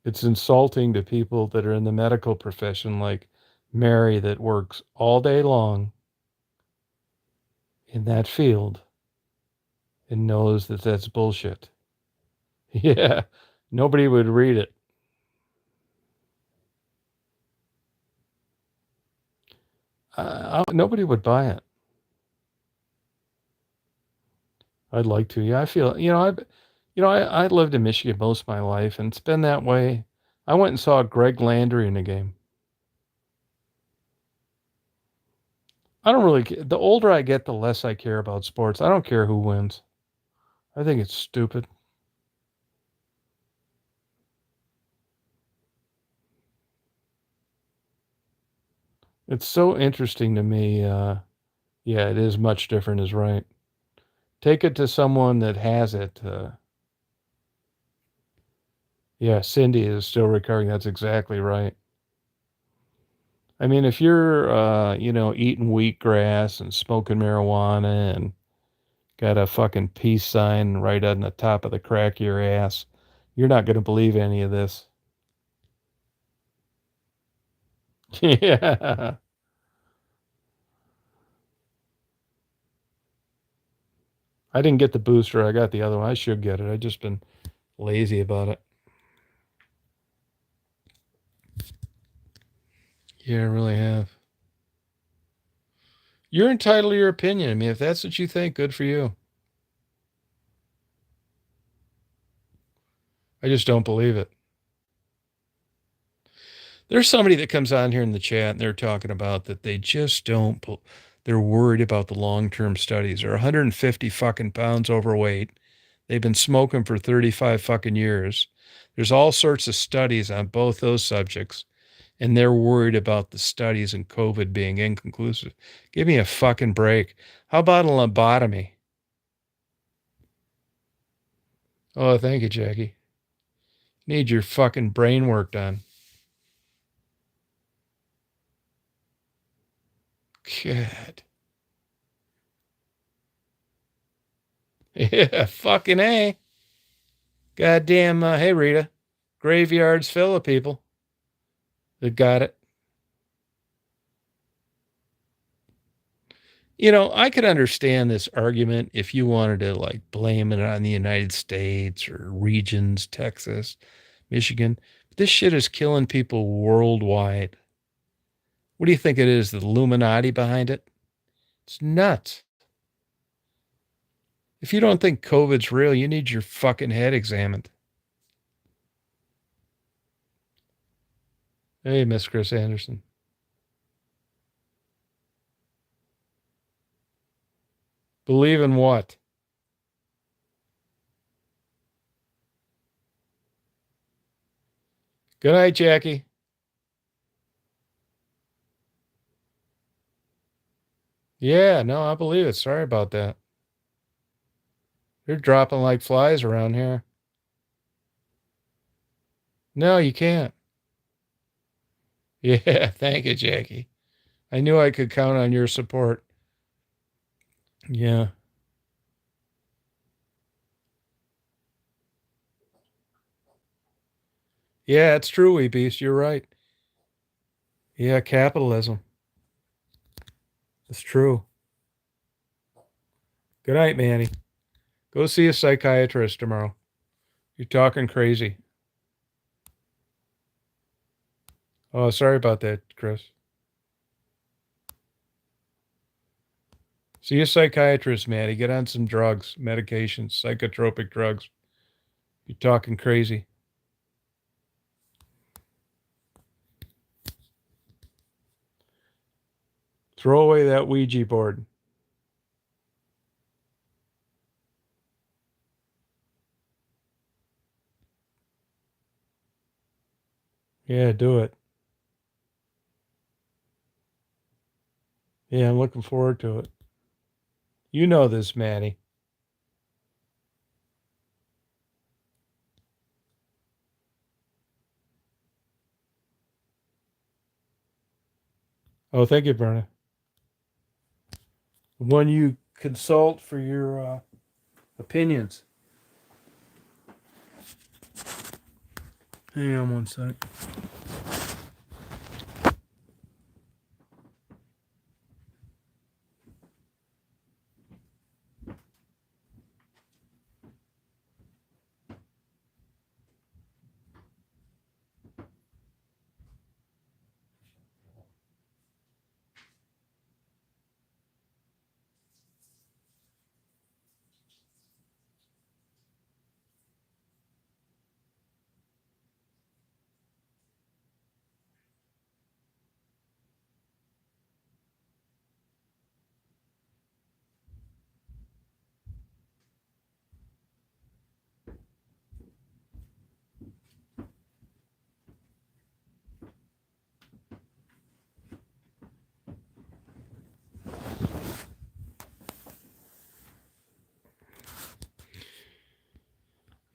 It's insulting to people that are in the medical profession, like Mary, that works all day long in that field and knows that that's bullshit. Yeah, nobody would read it. Nobody would buy it. I'd like to. Yeah, I feel, I lived in Michigan most of my life, and it's been that way. I went and saw Greg Landry in a game. I don't really, the older I get, the less I care about sports. I don't care who wins. I think it's stupid. It's so interesting to me. Yeah, it is much different, is right. Take it to someone that has it. Yeah, Cindy is still recovering. That's exactly right. I mean, if you're, eating wheatgrass and smoking marijuana and got a fucking peace sign right on the top of the crack of your ass. You're not going to believe any of this. Yeah. I didn't get the booster. I got the other one. I should get it. I've just been lazy about it. Yeah, I really have. You're entitled to your opinion. I mean, if that's what you think, good for you. I just don't believe it. There's somebody that comes on here in the chat and they're talking about that they just don't, they're worried about the long term studies. They're 150 fucking pounds overweight. They've been smoking for 35 fucking years. There's all sorts of studies on both those subjects, and they're worried about the studies and COVID being inconclusive. Give me a fucking break. How about a lobotomy? Oh, thank you, Jackie. Need your fucking brain work done. God. Yeah, fucking A. Goddamn, hey, Rita. Graveyards full of people that got it. You know, I could understand this argument if you wanted to like blame it on the United States or regions, Texas, Michigan. But this shit is killing people worldwide. What do you think it is? The Illuminati behind it? It's nuts. If you don't think COVID's real, you need your fucking head examined. Hey, Miss Chris Anderson. Believe in what? Good night, Jackie. Yeah, no, I believe it. Sorry about that. They're dropping like flies around here. No, you can't. Yeah, thank you, Jackie. I knew I could count on your support. Yeah. Yeah, it's true, Wee Beast. You're right. Yeah, capitalism. It's true. Good night, Manny. Go see a psychiatrist tomorrow. You're talking crazy. Oh, sorry about that, Chris. See a psychiatrist, Manny. Get on some drugs, medications, psychotropic drugs. You're talking crazy. Throw away that Ouija board. Yeah, do it. Yeah, I'm looking forward to it. You know this, Manny. Oh, thank you, Berna. When you consult for your opinions. Hang on one sec.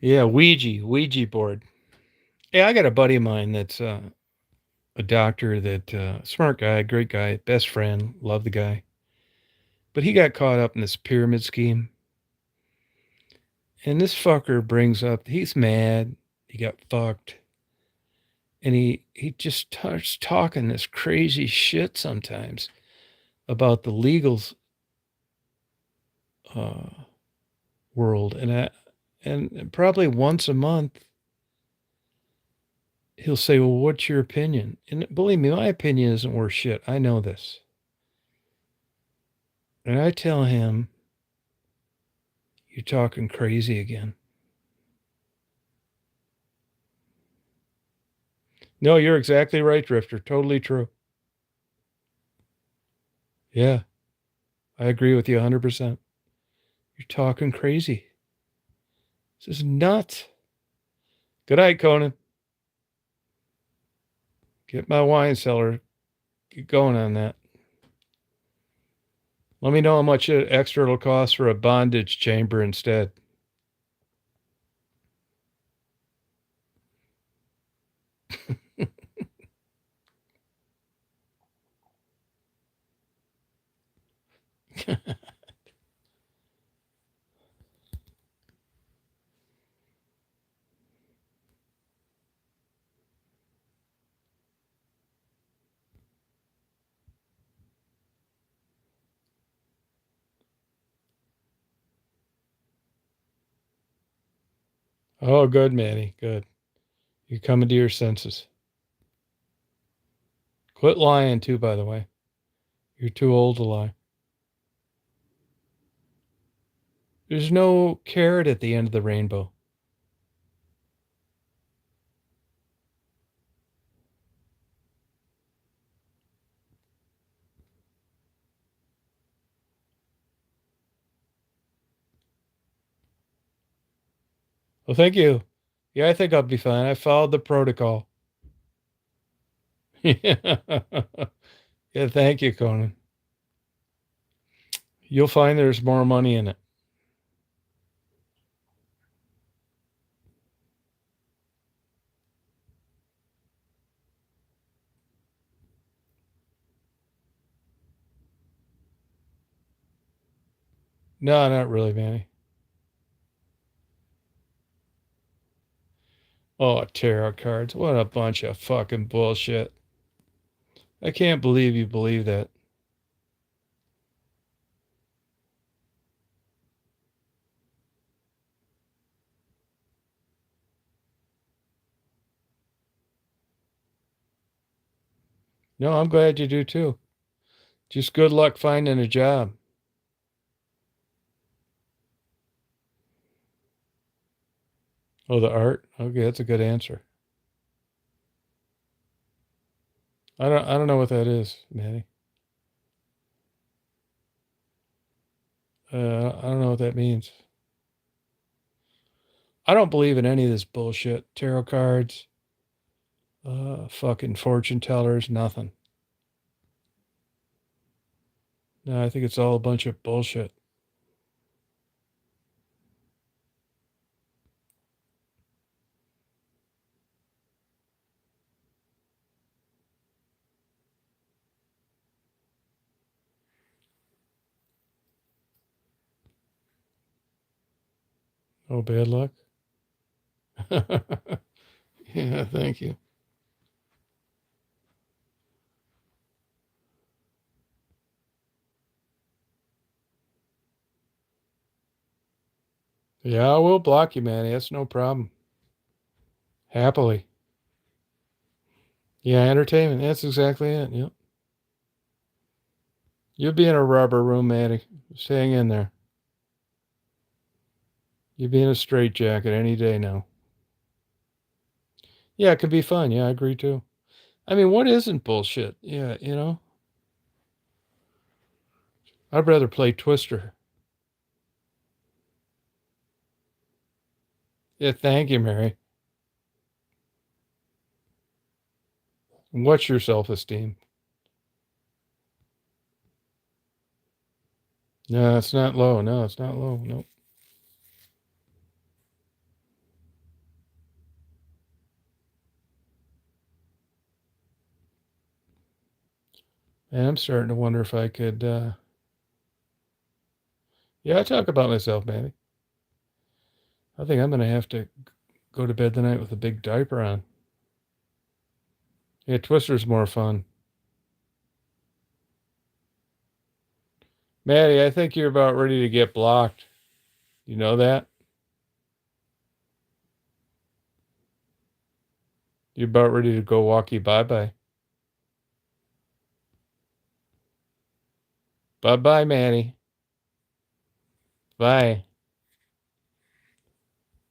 Yeah, Ouija board. Yeah, I got a buddy of mine that's a doctor that smart guy, great guy, best friend, love the guy. But he got caught up in this pyramid scheme. And this fucker brings up, he's mad. He got fucked. And he just starts talking this crazy shit sometimes about the legals world. And probably once a month, he'll say, well, what's your opinion? And believe me, my opinion isn't worth shit. I know this. And I tell him, you're talking crazy again. No, you're exactly right, Drifter. Totally true. Yeah, I agree with you 100%. You're talking crazy. This is nuts. Good night, Conan. Get my wine cellar. Get going on that. Let me know how much extra it'll cost for a bondage chamber instead. Oh, good, Manny. Good. You're coming to your senses. Quit lying, too, by the way. You're too old to lie. There's no carrot at the end of the rainbow. Well, thank you. Yeah, I think I'll be fine. I followed the protocol. Yeah. Yeah, thank you, Conan. You'll find there's more money in it. No, not really, Manny. Oh, tarot cards. What a bunch of fucking bullshit. I can't believe you believe that. No, I'm glad you do too. Just good luck finding a job. Oh, the art? Okay, that's a good answer. I don't know what that is, Manny. I don't know what that means. I don't believe in any of this bullshit. Tarot cards, fucking fortune tellers, nothing. No, I think it's all a bunch of bullshit. Oh, bad luck. Yeah, thank you. Yeah, I will block you, Manny. That's no problem. Happily. Yeah, entertainment. That's exactly it. Yep. You'll be in a rubber room, Manny. Just hang in there. You'll be in a straitjacket any day now. Yeah, it could be fun. Yeah, I agree too. I mean, what isn't bullshit? Yeah, I'd rather play Twister. Yeah, thank you, Mary. What's your self esteem? No, it's not low. No, it's not low. No. And I'm starting to wonder if I could. Yeah, I talk about myself, Manny. I think I'm going to have to go to bed tonight with a big diaper on. Yeah, Twister's more fun. Maddie, I think you're about ready to get blocked. You know that? You're about ready to go walkie bye-bye. Bye-bye, Maddie. Bye.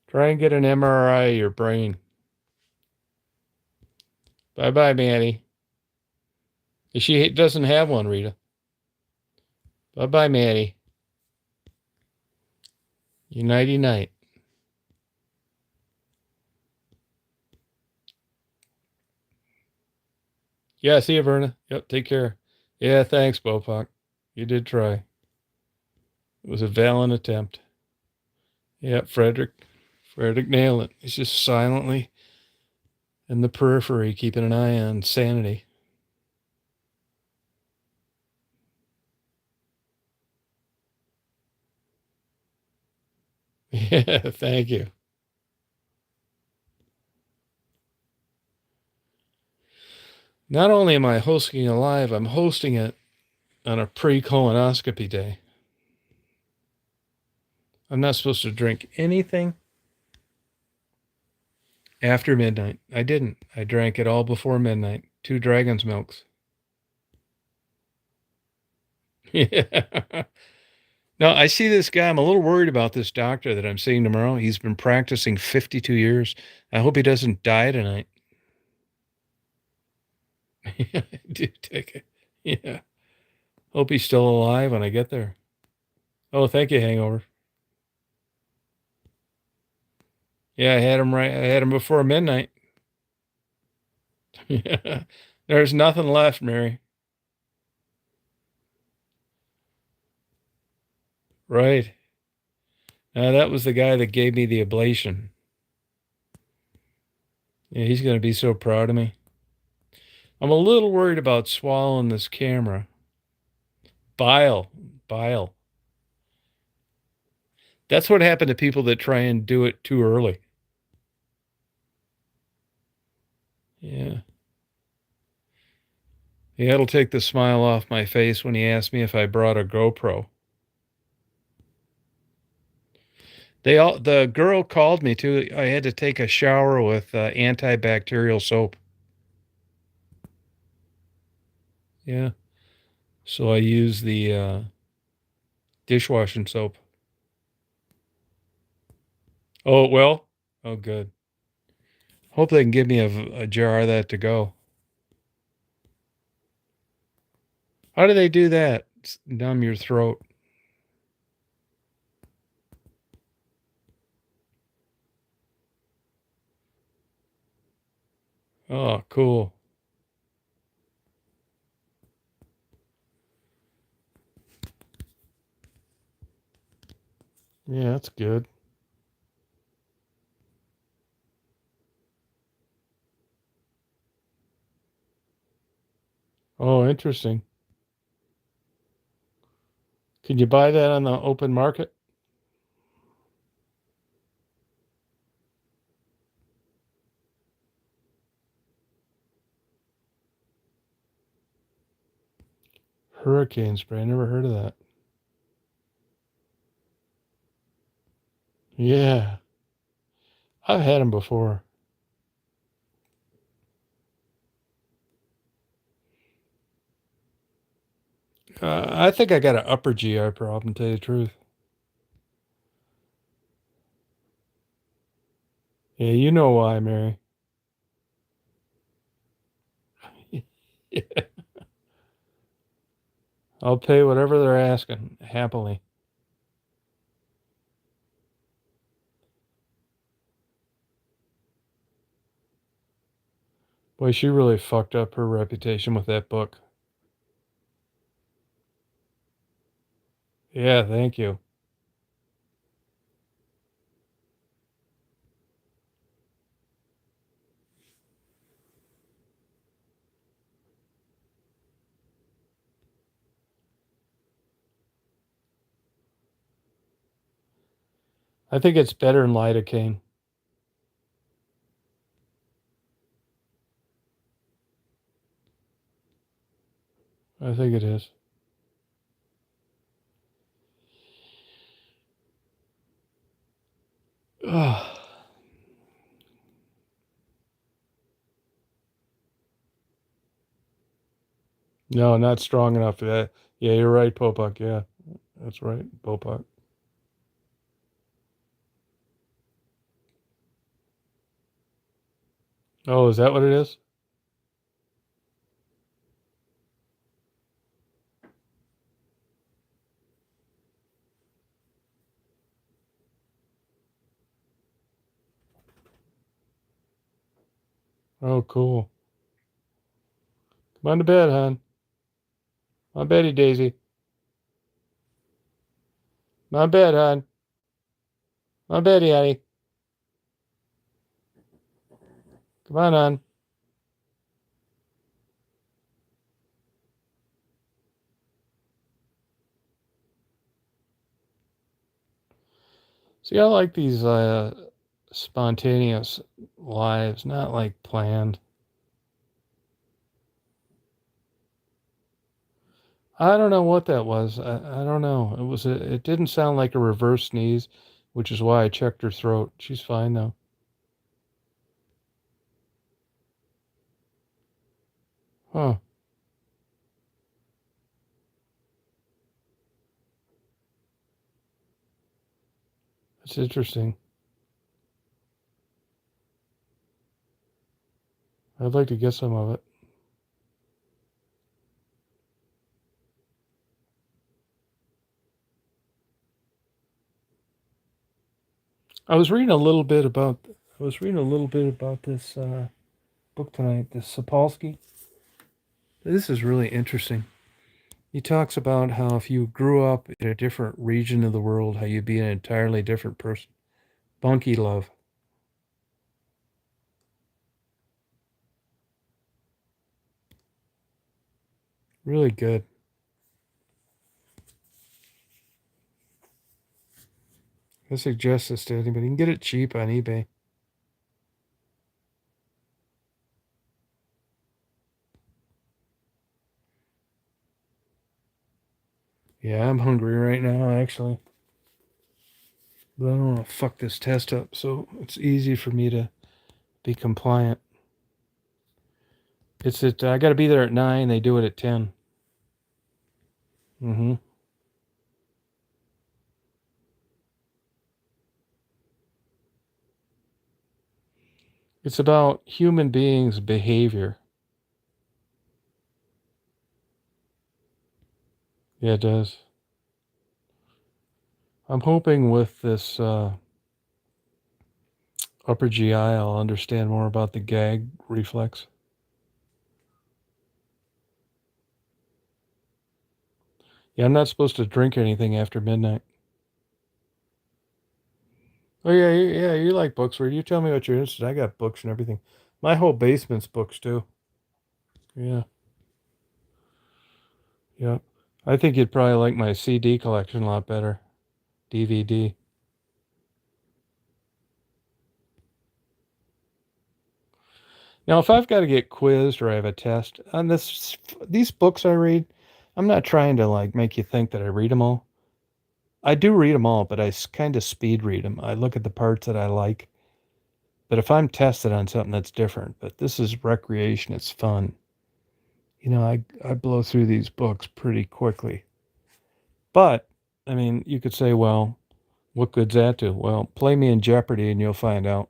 Try and get an MRI of your brain. Bye-bye, Maddie. She doesn't have one, Rita. Bye-bye, Maddie. You nighty-night. Yeah, see you, Verna. Yep, take care. Yeah, thanks, Bopak. You did try. It was a valiant attempt. Yep, Frederick nailed it. He's just silently in the periphery, keeping an eye on sanity. Yeah, thank you. Not only am I hosting a live, I'm hosting it on a pre-colonoscopy day. I'm not supposed to drink anything after midnight. I didn't. I drank it all before midnight. 2 Dragon's Milks. Yeah. No, I see this guy. I'm a little worried about this doctor that I'm seeing tomorrow. He's been practicing 52 years. I hope he doesn't die tonight. Yeah, do take it. Yeah. Hope he's still alive when I get there. Oh, thank you, Hangover. Yeah, I had him right. I had him before midnight. Yeah. There's nothing left, Mary. Right. Now that was the guy that gave me the ablation. Yeah, he's going to be so proud of me. I'm a little worried about swallowing this camera. Bile. Bile. That's what happened to people that try and do it too early. Yeah. Yeah, it'll take the smile off my face when he asked me if I brought a GoPro. The girl called me too. I had to take a shower with antibacterial soap. Yeah. So I use the dishwashing soap. Oh, it will? Oh, good. Hope they can give me a jar of that to go. How do they do that? Numb your throat. Oh, cool. Yeah, that's good. Oh, interesting. Can you buy that on the open market? Hurricane spray. I never heard of that. Yeah. I've had them before. I think I got an upper GI problem, to tell you the truth. Yeah, you know why, Mary. Yeah. I'll pay whatever they're asking, happily. Boy, she really fucked up her reputation with that book. Yeah, thank you. I think it's better than lidocaine. I think it is. Ugh. No, not strong enough. Yeah, you're right, Popak. Yeah, that's right, Popak. Oh, is that what it is? Oh, cool. Come on to bed, hon. My Betty Daisy. My bed, hon. My Betty, honey. Come on, hon. See, I like these spontaneous lives, not like planned. I don't know what that was. I don't know. It didn't sound like a reverse sneeze, which is why I checked her throat. She's fine though. Huh. That's interesting. I'd like to get some of it. I was reading a little bit about this book tonight, this Sapolsky. This is really interesting. He talks about how if you grew up in a different region of the world, how you'd be an entirely different person. Bunky love. Really good. I suggest this to anybody. You can get it cheap on eBay. Yeah, I'm hungry right now, actually. But I don't want to fuck this test up, so it's easy for me to be compliant. I got to be there at 9. They do it at 10. Mm-hmm. It's about human beings' behavior. Yeah, it does. I'm hoping with this upper GI, I'll understand more about the gag reflex. Yeah, I'm not supposed to drink anything after midnight. Oh yeah, yeah. You like books? Where you tell me what you're interested in. I got books and everything. My whole basement's books too. Yeah, yeah. I think you'd probably like my CD collection a lot better. DVD. Now, if I've got to get quizzed or I have a test on these books I read, I'm not trying to like make you think that I read them all. I do read them all, but I kind of speed read them. I look at the parts that I like. But if I'm tested on something that's different, but this is recreation, it's fun. I blow through these books pretty quickly. But I mean, you could say, well, what good's that do? Well, play me in Jeopardy and you'll find out.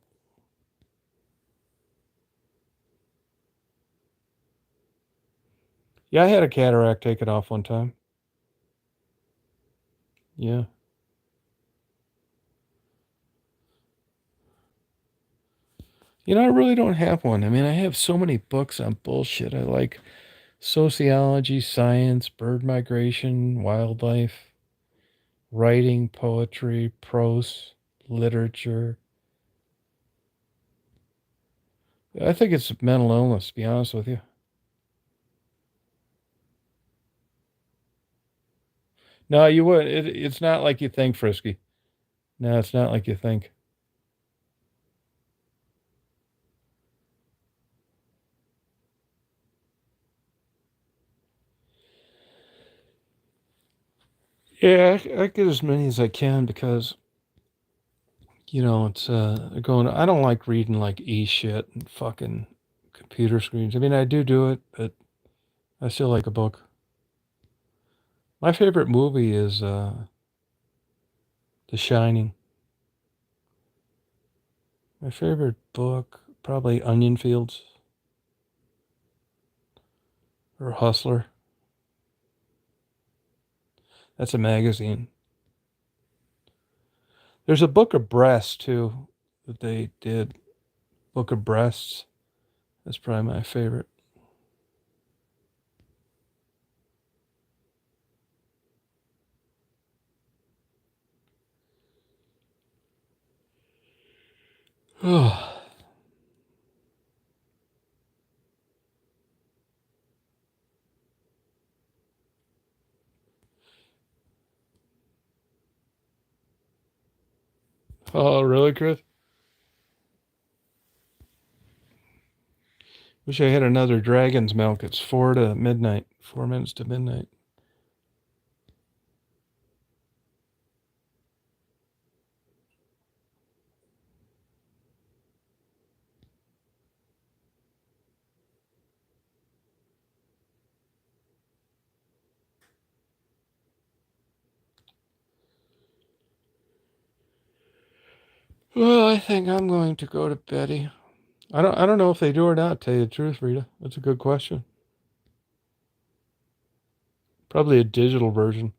Yeah, I had a cataract taken off one time. Yeah. I really don't have one. I mean, I have so many books on bullshit. I like sociology, science, bird migration, wildlife, writing, poetry, prose, literature. I think it's mental illness, to be honest with you. No, you would. It's not like you think, Frisky. No, it's not like you think. Yeah, I get as many as I can because it's going. I don't like reading like shit and fucking computer screens. I mean, I do it, but I still like a book. My favorite movie is The Shining. My favorite book, probably Onion Fields or Hustler. That's a magazine. There's a book of breasts too that they did. Book of Breasts. That's probably my favorite. Oh, oh, really, Chris? Wish I had another dragon's milk. It's 4 to midnight. 4 minutes to midnight. Well, I think I'm going to go to Betty. I don't know if they do or not, tell you the truth, Rita. That's a good question. Probably a digital version.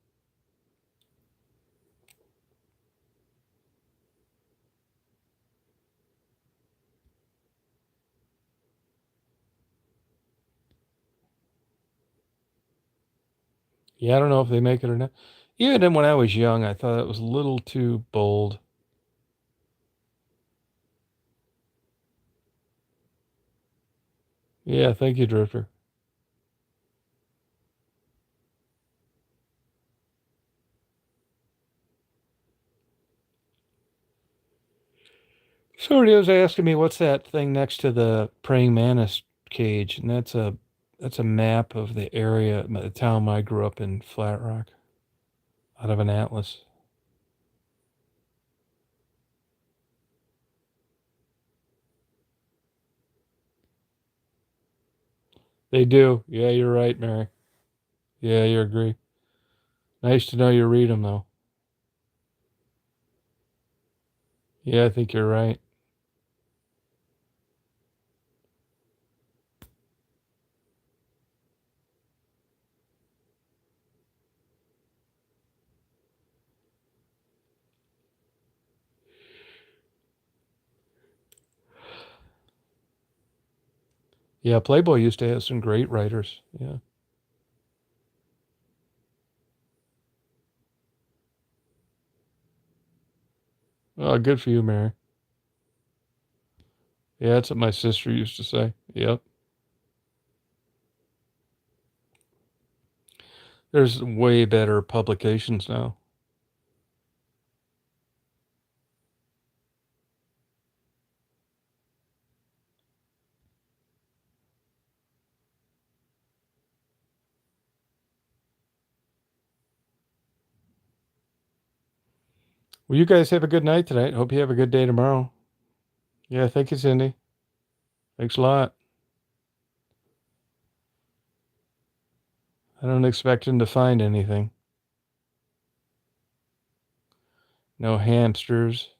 Yeah, I don't know if they make it or not. Even then when I was young, I thought it was a little too bold. Yeah, thank you, Drifter. Somebody was asking me what's that thing next to the praying mantis cage, and that's a map of the area, the town I grew up in, Flat Rock, out of an atlas. They do. Yeah, you're right, Mary. Yeah, you agree. Nice to know you read them, though. Yeah, I think you're right. Yeah, Playboy used to have some great writers. Yeah. Oh, good for you, Mary. Yeah, that's what my sister used to say. Yep. There's way better publications now. Well, you guys have a good night tonight. Hope you have a good day tomorrow. Yeah, thank you, Cindy. Thanks a lot. I don't expect him to find anything. No hamsters.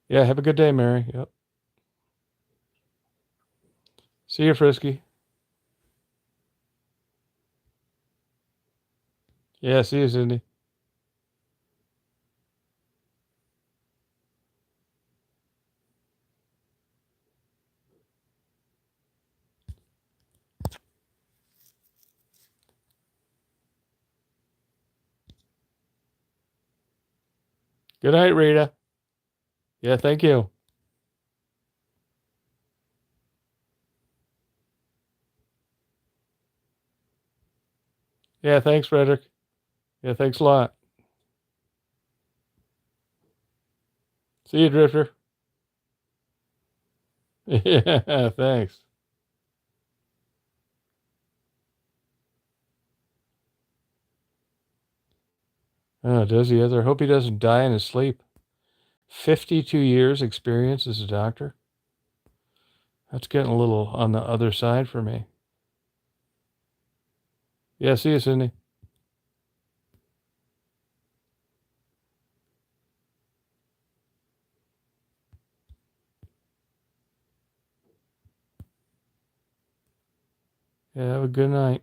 Yeah, have a good day, Mary. Yep. See you, Frisky. Yeah, see you, Cindy. Good night, Rita. Yeah, thank you. Yeah, thanks, Frederick. Yeah, thanks a lot. See you, Drifter. Yeah, thanks. Oh, does he ever? Hope he doesn't die in his sleep. 52 years experience as a doctor. That's getting a little on the other side for me. Yeah, see you, Cindy. Yeah, have a good night.